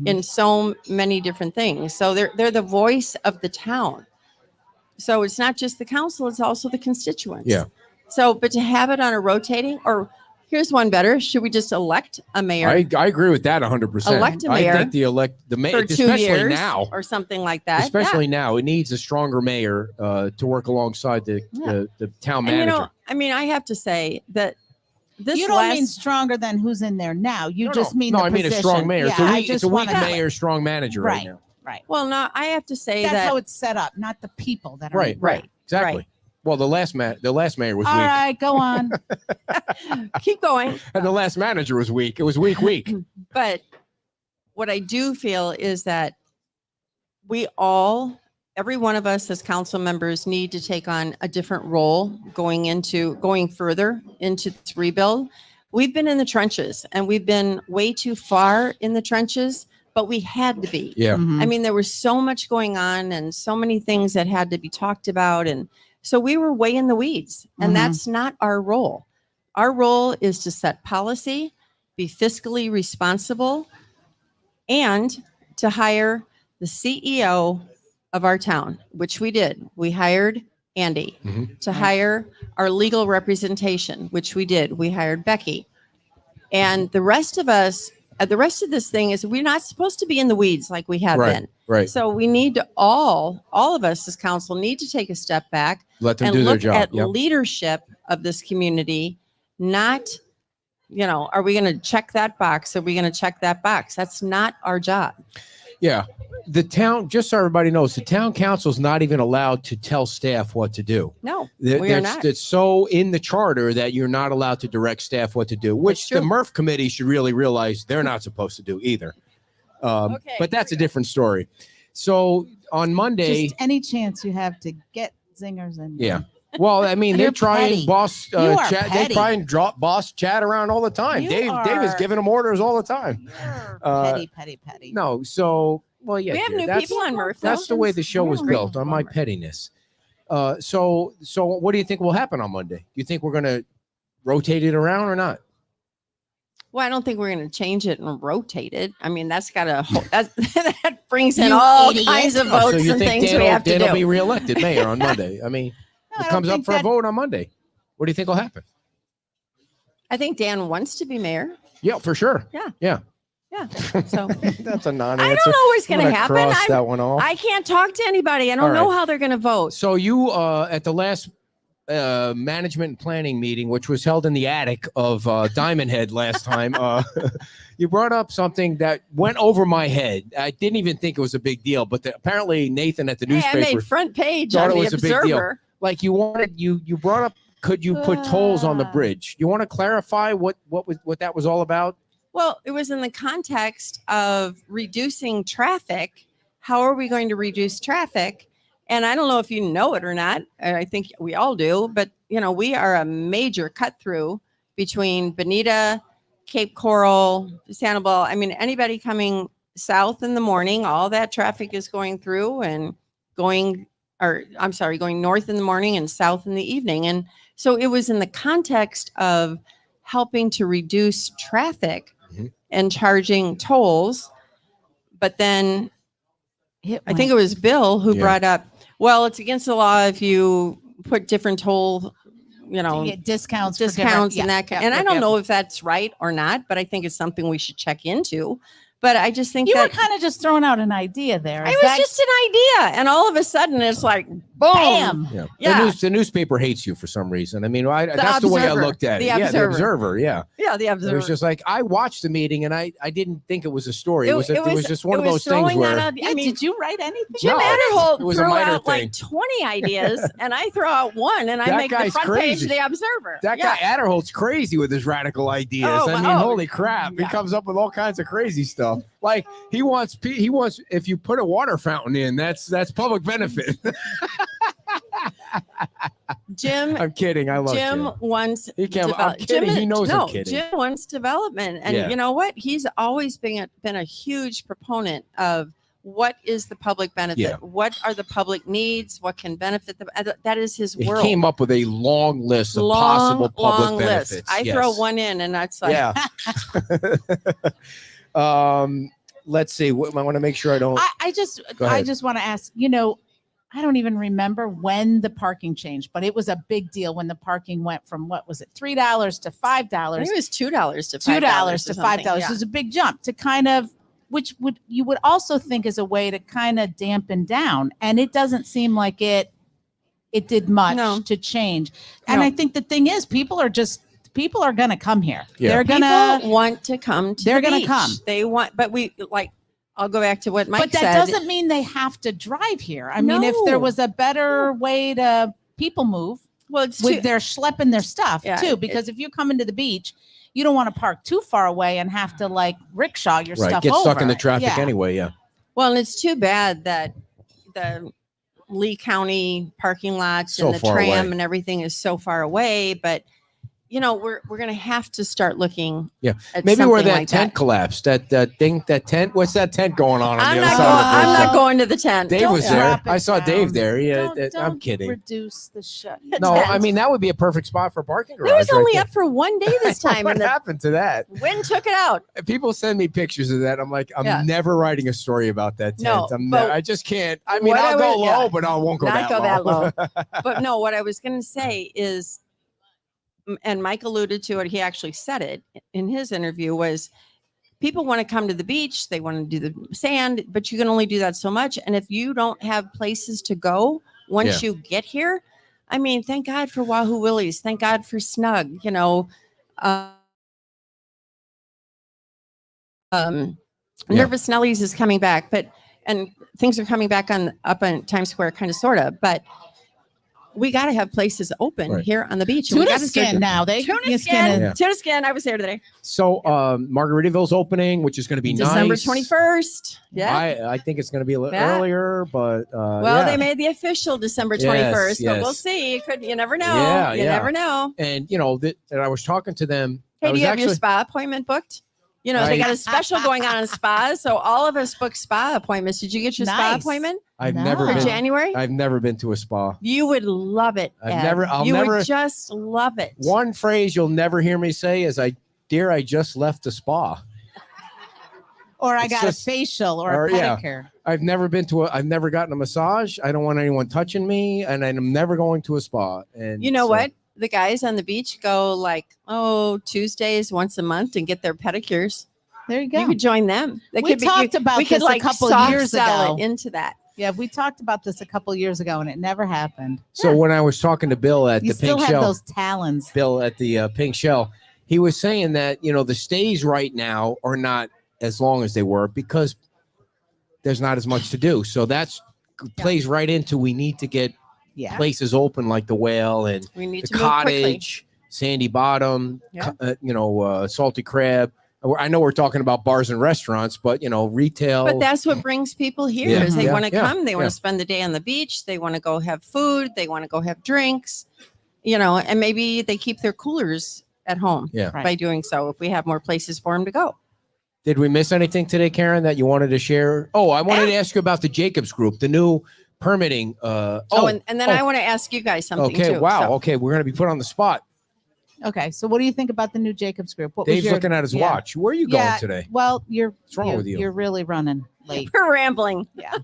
in so many different things. So they're the voice of the town. So it's not just the council, it's also the constituents. Yeah. So, but to have it on a rotating, or here's one better, should we just elect a mayor? I agree with that 100%. Elect a I mayor think the mayor, for 2 especially years now, or something like that. especially now, it needs a stronger mayor to work alongside the town Yeah. And manager. I have to say that this You don't mean last, stronger than who's in there now. You No, just no. mean no, the I mean a strong position. mayor. Yeah, it's a I weak, just it's a weak wanna- mayor, strong manager right, Right. now. Right. well, no, I have to say That's that how it's set up, not the people that are Right. right. Exactly. Right. Well, the last mayor was All weak, right, go on. Keep going. and the last manager was weak. It was weak. But what I do feel is that every one of us as council members need to take on a different role going further into this rebuild. We've been in the trenches and we've been way too far in the trenches, but we had to be. Yeah. Mhm. I mean, there was so much going on and so many things that had to be talked about. And so we were way in the weeds, and Mhm. that's not our role. Our role is to set policy, be fiscally responsible, and to hire the CEO of our town, which we did. We hired Andy Mhm. to hire our legal representation, which we did. We hired Becky. And the rest of us the rest of this thing is we're not supposed to be in the weeds like we have been. Right. So we need to all of us as council need to take a step back Let them and do their look job. at Yep. leadership of this community, not, are we going to check that box? Are we going to check that box? That's not our job. Yeah. The town, just so everybody knows, the town council is not even allowed to tell staff what to do. No, we are not. It's so in the charter that you're not allowed to direct staff what to do, which the true. Murph committee should really realize they're not supposed to do either. But that's a different story. So on Monday, Just any chance you have to get zingers in. yeah. Well, I mean, they You're try petty. and boss You are chat. They petty. try and drop boss chat around all the time. You Dave is are- giving them orders all the time. You're petty. No, so well, yeah. We have dear, new that's- people on Murph. That's the way the show was Yeah. built, on my pettiness. So what do you think will happen on Monday? Do you think we're going to rotate it around or not? Well, I don't think we're going to change it and rotate it. I mean, that's got a that brings in You all idiot. kinds of Oh, so votes you and think things we have to Dan do. will be reelected mayor on Monday? I mean, No, I it don't comes up think for a that- vote on Monday. What do you think will happen? I think Dan wants to be mayor. Yeah, for sure. Yeah. Yeah. Yeah. So That's a non-answer. I don't know what's I'm going to gonna happen. cross that one off. I can't talk to anybody. I don't All know right. how they're going to vote. So you at the last management and planning meeting, which was held in the attic of Diamond Head last time, you brought up something that went over my head. I didn't even think it was a big deal, but apparently Nathan at the Hey, I newspaper made front page thought on it the was a big deal. Observer. like you brought up. Could you put tolls on the bridge? You want to clarify what that was all about? Well, it was in the context of reducing traffic. How are we going to reduce traffic? And I don't know if you know it or not. I think we all do, but we are a major cut through between Bonita, Cape Coral, Sanibel. I mean, anybody coming south in the morning, all that traffic is going through and going north in the morning and south in the evening. And so it was in the context of helping to reduce traffic and charging tolls. But then I think it was Bill who brought up, well, it's against the law if you put different toll, To get discounts for discounts and different- that. And I don't know if that's right or not, but I think it's something we should check into. But I just think You were that kind of just throwing out an idea there. it Is was that- just an idea. And all of a sudden it's like, boom. Bam. Yeah. Yeah. The newspaper hates you for some reason. I mean, that's the way I Observer. looked at it. The Yeah, the Observer. Observer. Yeah. Yeah, the It Observer. was just like I watched the meeting and I didn't think it was a story. It was just one it of those was things throwing where that out. Yeah, I mean, did you write anything? Jim No, Adderholt it was a threw minor out thing. like 20 ideas, and I throw out one, and I That make the guy's front page crazy. of the Observer. that guy Adderholt's crazy with his radical ideas. Oh, I mean, wow. holy crap. He Yeah. comes up with all kinds of crazy stuff. Like he wants if you put a water fountain in, that's public benefit. Jim I'm kidding. I love Jim wants He can't- I'm develop- kidding. He knows I'm no, kidding. Jim wants development, and Yeah. you know what? He's always been a huge proponent of what is the public benefit, Yeah. what are the public needs, what can benefit them. That is his He world. came up with a long list of possible public benefits. list. I throw Yes. one in, and that's like, Yeah. Let's see. I want to make sure I don't. I just Go ahead. want to ask, I don't even remember when the parking changed, but it was a big deal when the parking went from what was it, $3 to $5. I think it was $2 to $5. $2 to or something. $5. Yeah. It was a big jump to kind of, which you would also think is a way to kind of dampen down. And it doesn't seem like it did much No. to change. And No. I think the thing is, people are going to come here. Yeah. They're going to, People want to come to They're the gonna beach. come. They want, but I'll go back to what Mike but that said. doesn't mean they have to drive here. I mean, if there No. was a better way to people move Well, it's with too, their schlepping their stuff Yeah, too, because if you come into the beach, you don't want to park too far away and have to like rickshaw your Right. stuff Get stuck over. in the traffic Yeah. anyway. Yeah. well, and it's too bad that the Lee County parking lots So and the far tram away. and everything is so far away. But we're going to have to start looking. Yeah. at Maybe where something that like tent collapsed. That tent. What's that tent going on I'm the not other going. side of the I'm bridge? not going to the tent. Dave Don't was Yeah. there. drop it I saw Dave down. there. Yeah. Don't I'm kidding. Reduce the shut. No, tent. I mean that would be a perfect spot for a parking garage. It was right only there. up for one day this time, What and the happened to that? wind took it out. People send me pictures of that. I'm like, I'm Yeah. never writing a story about that tent. No, I but just can't. I mean, what I'll I go would- low, yeah. but I won't go Not that go that low. But no, what I was going to say is, and Mike alluded to it, he actually said it in his interview, was people want to come to the beach, they want to do the sand, but you can only do that so much. And if you don't have places to go once you get here, I mean, thank God for Wahoo Willie's. Thank God for Snug, you know. Nervous Nellies is coming back, and things are coming back up on Times Square, kind of, sort of, but we got to have places open here on the beach. And we Tuna gotta skin now. Tuna skin. Tuna skin. I was there today. So Margaritaville's opening, which is going to be December nice. 21st. Yeah. I think it's going to be a little earlier, but they made the official December 21st, but we'll see. You never know. Yeah, you never know. And you know, and I was talking to them. Hey, do you have your spa appointment booked? You know, they got a special going on in spas. So all of us booked spa appointments. Did you get your spa appointment? I've never been. January? I've never been to a spa. You would love it. I'll you never would just love it. One phrase you'll never hear me say is I just left a spa. Or I got a facial or a pedicure. I've never gotten a massage. I don't want anyone touching me, and I'm never going to a spa. And you know what? The guys on the beach go Tuesdays once a month and get their pedicures. There you go. You could join them. We talked about this a couple years ago. Into that. Yeah, we talked about this a couple years ago, and it never happened. So when I was talking to Bill at the Pink Shell, those talons. Bill at the Pink Shell, he was saying that the stays right now are not as long as they were because there's not as much to do. So that's plays right into we need to get places open like the Whale and the Cottage, Sandy Bottom, Salty Crab. I know we're talking about bars and restaurants, but retail. But that's what brings people here is they want to come. They want to spend the day on the beach. They want to go have food. They want to go have drinks, and maybe they keep their coolers at home by doing so if we have more places for them to go. Did we miss anything today, Karen, that you wanted to share? Oh, I wanted to ask you about the Jacobs Group, the new permitting. And then I want to ask you guys something too. Okay, wow. So. Okay, we're going to be put on the spot. Okay, so what do you think about the new Jacobs Group? Dave's looking at his watch. Where are you going today? Well, what's wrong with you? You're really running late. We're rambling. Yeah.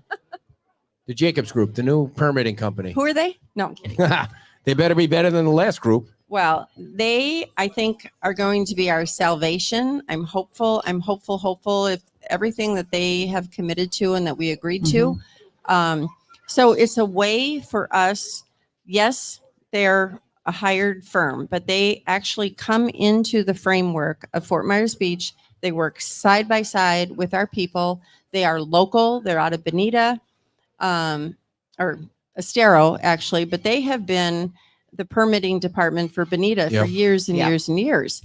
The Jacobs Group, the new permitting company. Who are they? No, I'm kidding. They better be better than the last group. Well, they, I think, are going to be our salvation. I'm hopeful. If everything that they have committed to and that we agreed to. So it's a way for us. Yes, they're a hired firm, but they actually come into the framework of Fort Myers Beach. They work side by side with our people. They are local. They're out of Bonita, or Estero, actually, but they have been the permitting department for Bonita for years and years and years.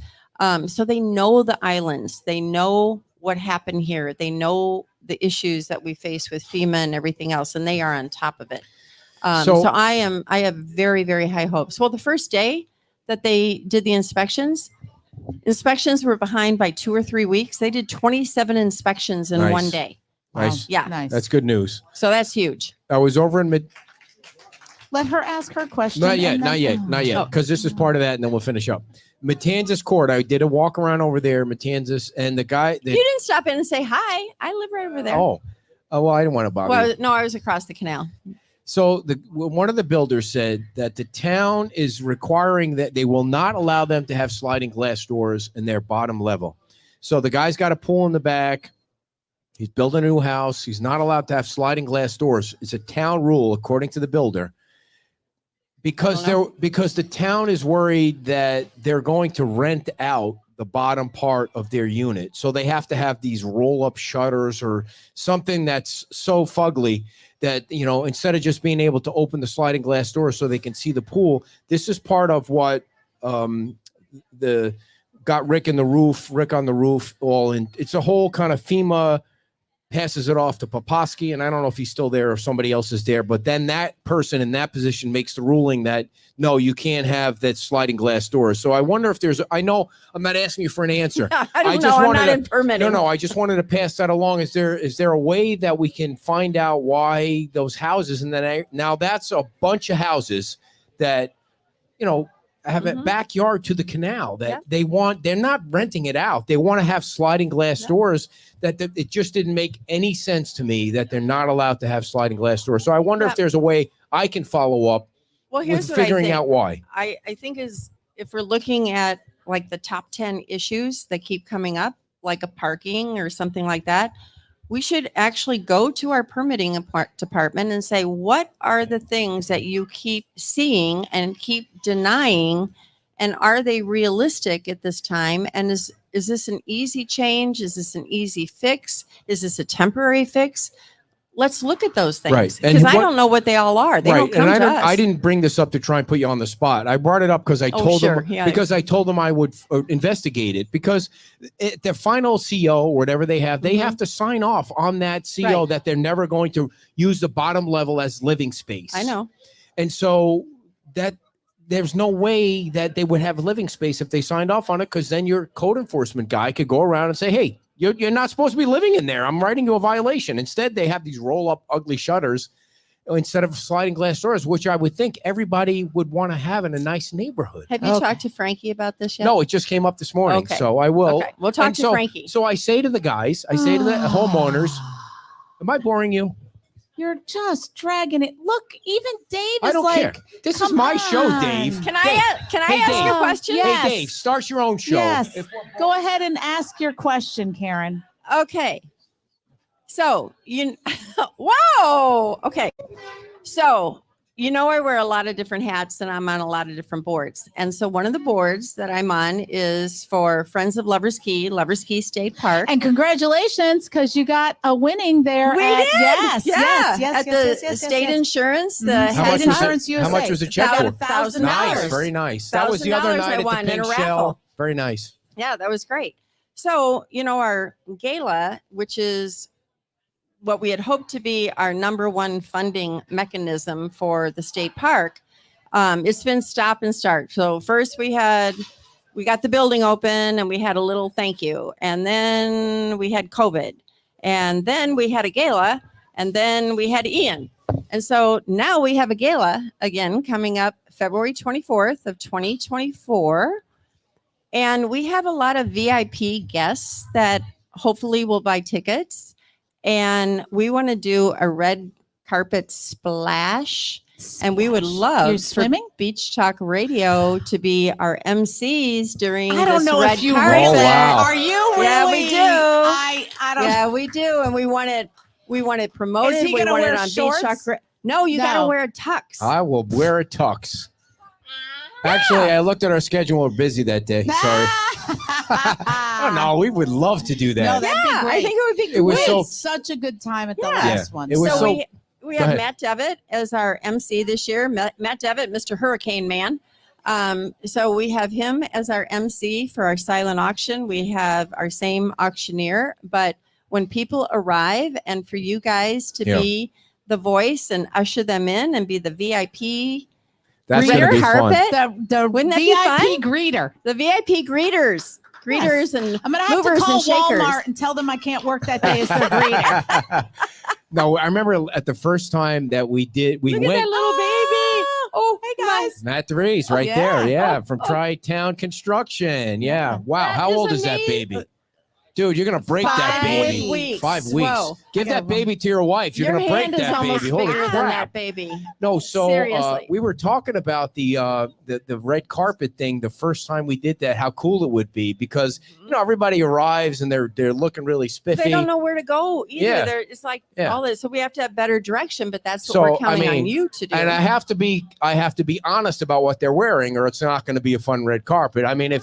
So they know the islands. They know what happened here. They know the issues that we face with FEMA and everything else, and they are on top of it. So I have very, very high hopes. Well, the first day that they did the inspections were behind by 2 or 3 weeks. They did 27 inspections in one day. Nice. Yeah. Nice. That's good news. So that's huge. I was over in Let her ask her question. Not yet. Because this is part of that, and then we'll finish up. Matanzas Court. I did a walk around over there, Matanzas, and the guy. You didn't stop in and say hi. I live right over there. Oh, well, I didn't want to bother you. No, I was across the canal. So one of the builders said that the town is requiring that they will not allow them to have sliding glass doors in their bottom level. So the guy's got a pool in the back. He's building a new house. He's not allowed to have sliding glass doors. It's a town rule, according to the builder. Because the town is worried that they're going to rent out the bottom part of their unit. So they have to have these roll-up shutters or something that's so fugly that, instead of just being able to open the sliding glass door so they can see the pool, this is part of what got Rick on the roof all in. It's a whole kind of FEMA passes it off to Poposky, and I don't know if he's still there or if somebody else is there, but then that person in that position makes the ruling that, no, you can't have that sliding glass door. So I wonder if I know I'm not asking you for an answer. I don't know. I'm not in permitting. No, I just wanted to pass that along. Is there a way that we can find out why those houses, and then now that's a bunch of houses that, have a backyard to the canal that they're not renting it out. They want to have sliding glass doors that it just didn't make any sense to me that they're not allowed to have sliding glass doors. So I wonder if there's a way I can follow up with figuring out why. I think is if we're looking at like the top 10 issues that keep coming up, like a parking or something like that, we should actually go to our permitting department and say, what are the things that you keep seeing and keep denying? And are they realistic at this time? And is this an easy change? Is this an easy fix? Is this a temporary fix? Let's look at those things. Right. Because I don't know what they all are. They don't come and to us. I didn't bring this up to try and put you on the spot. I brought it up because I told them I would investigate it, because the final CO or whatever they have, they have to sign off on that CO that they're never going to use the bottom level as living space. I know. And so that there's no way that they would have living space if they signed off on it, because then your code enforcement guy could go around and say, hey, you're not supposed to be living in there. I'm writing you a violation. Instead, they have these roll-up ugly shutters instead of sliding glass doors, which I would think everybody would want to have in a nice neighborhood. Have you talked to Frankie about this yet? No, it just came up this morning, Okay. so I will. Okay. We'll talk to Frankie. So I say to the guys, I say to the homeowners, am I boring you? You're just dragging it. Look, even Dave is I don't like, care. This is my show, Dave. Can I Dave. ask Dave. you a question? Yes. Hey, Dave, start your own show. Yes. Go ahead and ask your question, Karen. Okay. So, whoa. Okay. So, I wear a lot of different hats and I'm on a lot of different boards. And so one of the boards that I'm on is for Friends of Lovers Key State Park. And congratulations, because you got a winning there. We did. Yes, yes, At the state insurance, the Mhm. How head much, State was Insurance it? USA. How much was the check for? $1,000. Nice, very nice. That was the other $1,000 night I at won the in a Pin raffle. Shell. Very nice. Yeah, that was great. So, our gala, which is what we had hoped to be our number one funding mechanism for the state park, it's been stop and start. So first we got the building open and we had a little thank you. And then we had COVID. And then we had a gala. And then we had Ian. And so now we have a gala again coming up February 24th of 2024. And we have a lot of VIP guests that hopefully will buy tickets. And we want to do a red carpet splash. And we would love for Beach Talk Radio to be our MCs during I don't this know red if you carpet. really wow. are. You really? Yeah, we do. I don't. Yeah, we do. And we want it promoted. Is he we gonna want wear it on shorts? Beach Talk. No, you got to No. wear a tux. I will wear a tux. Actually, I looked at our schedule. We're busy that day. Sorry. Oh, no, we would love to do that. No, that'd be Yeah, great. I think it would be great. It was We so- had such a good time at the Yeah. last one. It was so so- we Go have ahead. Matt Devitt as our MC this year. Matt Devitt, Mr. Hurricane Man. So we have him as our MC for our silent auction. We have our same auctioneer, but when people arrive and for you guys to be the voice and usher them in and be the VIP That's greeter going to be fun. carpet, the Wouldn't that be VIP fun? greeter. the VIP greeters and I'm gonna have to movers call and shakers. Walmart and tell them I can't work that day as their greeter. No, I remember at the first time that we Look went. at that little baby. Oh, Hey guys. Matt DeVries right yeah. there. Yeah, from Tri-Town Construction. Yeah. Wow. That How is old is that amazing. baby? Dude, you're going to break that 5 baby. weeks. 5 weeks. Whoa. Give I got that baby to your wife. You're Your going to break hand is that almost baby. Holy bigger than crap. that baby. No, so Seriously. we were talking about the red carpet thing the first time we did that, how cool it would be, because everybody arrives and they're looking really spiffy. They don't know where to go either. Yeah. It's like Yeah. all this. So we have to have better direction, but that's what So, we're I counting mean, on you to do. And I have to be honest about what they're wearing, or it's not going to be a fun red carpet. I mean,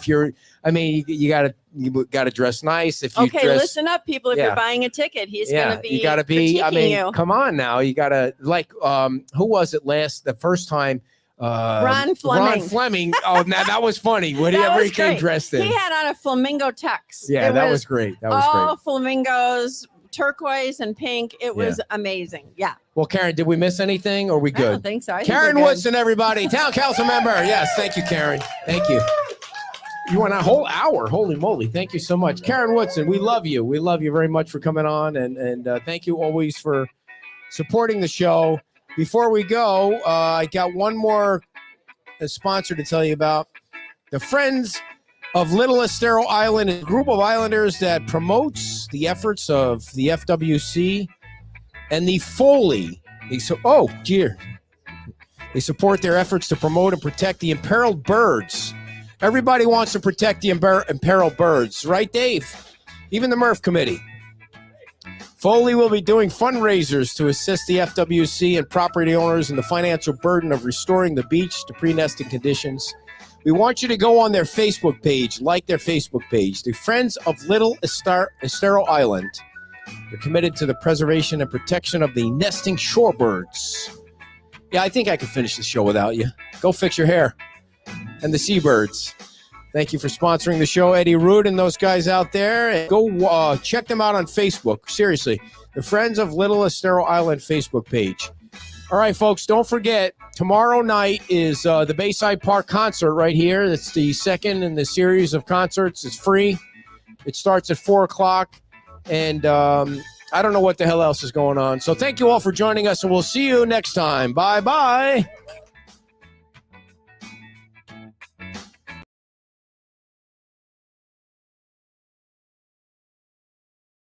you gotta dress nice. If you okay, dress, listen up, people. If Yeah. you're buying a ticket, he's yeah, going to be you gotta be. I critiquing mean, you. come on now, you gotta who was it the first time? Ron Fleming. Oh, now that was funny. That Whatever was he came great. dressed in. He had on a flamingo tux. Yeah, It that was great. That was all great. flamingos, turquoise and pink. It was amazing. Yeah. Well, Karen, did we miss anything? Or are we I don't good? think so. I think Karen we're good. Woodson, everybody, town council member. Yes, thank you, Karen. Thank you. You went a whole hour. Holy moly. Thank you so much. Karen Woodson, we love you. We love you very much for coming on. And thank you always for supporting the show. Before we go, I got one more sponsor to tell you about. The Friends of Little Estero Island, a group of islanders that promotes the efforts of the FWC and the Foley. They support their efforts to promote and protect the imperiled birds. Everybody wants to protect the imperiled birds, right, Dave? even the Murph Committee. Foley will be doing fundraisers to assist the FWC and property owners in the financial burden of restoring the beach to pre-nesting conditions. We want you to go on their Facebook page, like their Facebook page, the Friends of Little Estero Island. They're committed to the preservation and protection of the nesting shorebirds. Yeah, I think I could finish the show without you. Go fix your hair. And the seabirds. Thank you for sponsoring the show, Eddie Root and those guys out there. And go check them out on Facebook. Seriously, the Friends of Little Estero Island Facebook page. All right, folks, don't forget, tomorrow night is the Bayside Park concert right here. It's the second in the series of concerts. It's free. It starts at 4 o'clock. And I don't know what the hell else is going on. So thank you all for joining us, and we'll see you next time. Bye-bye.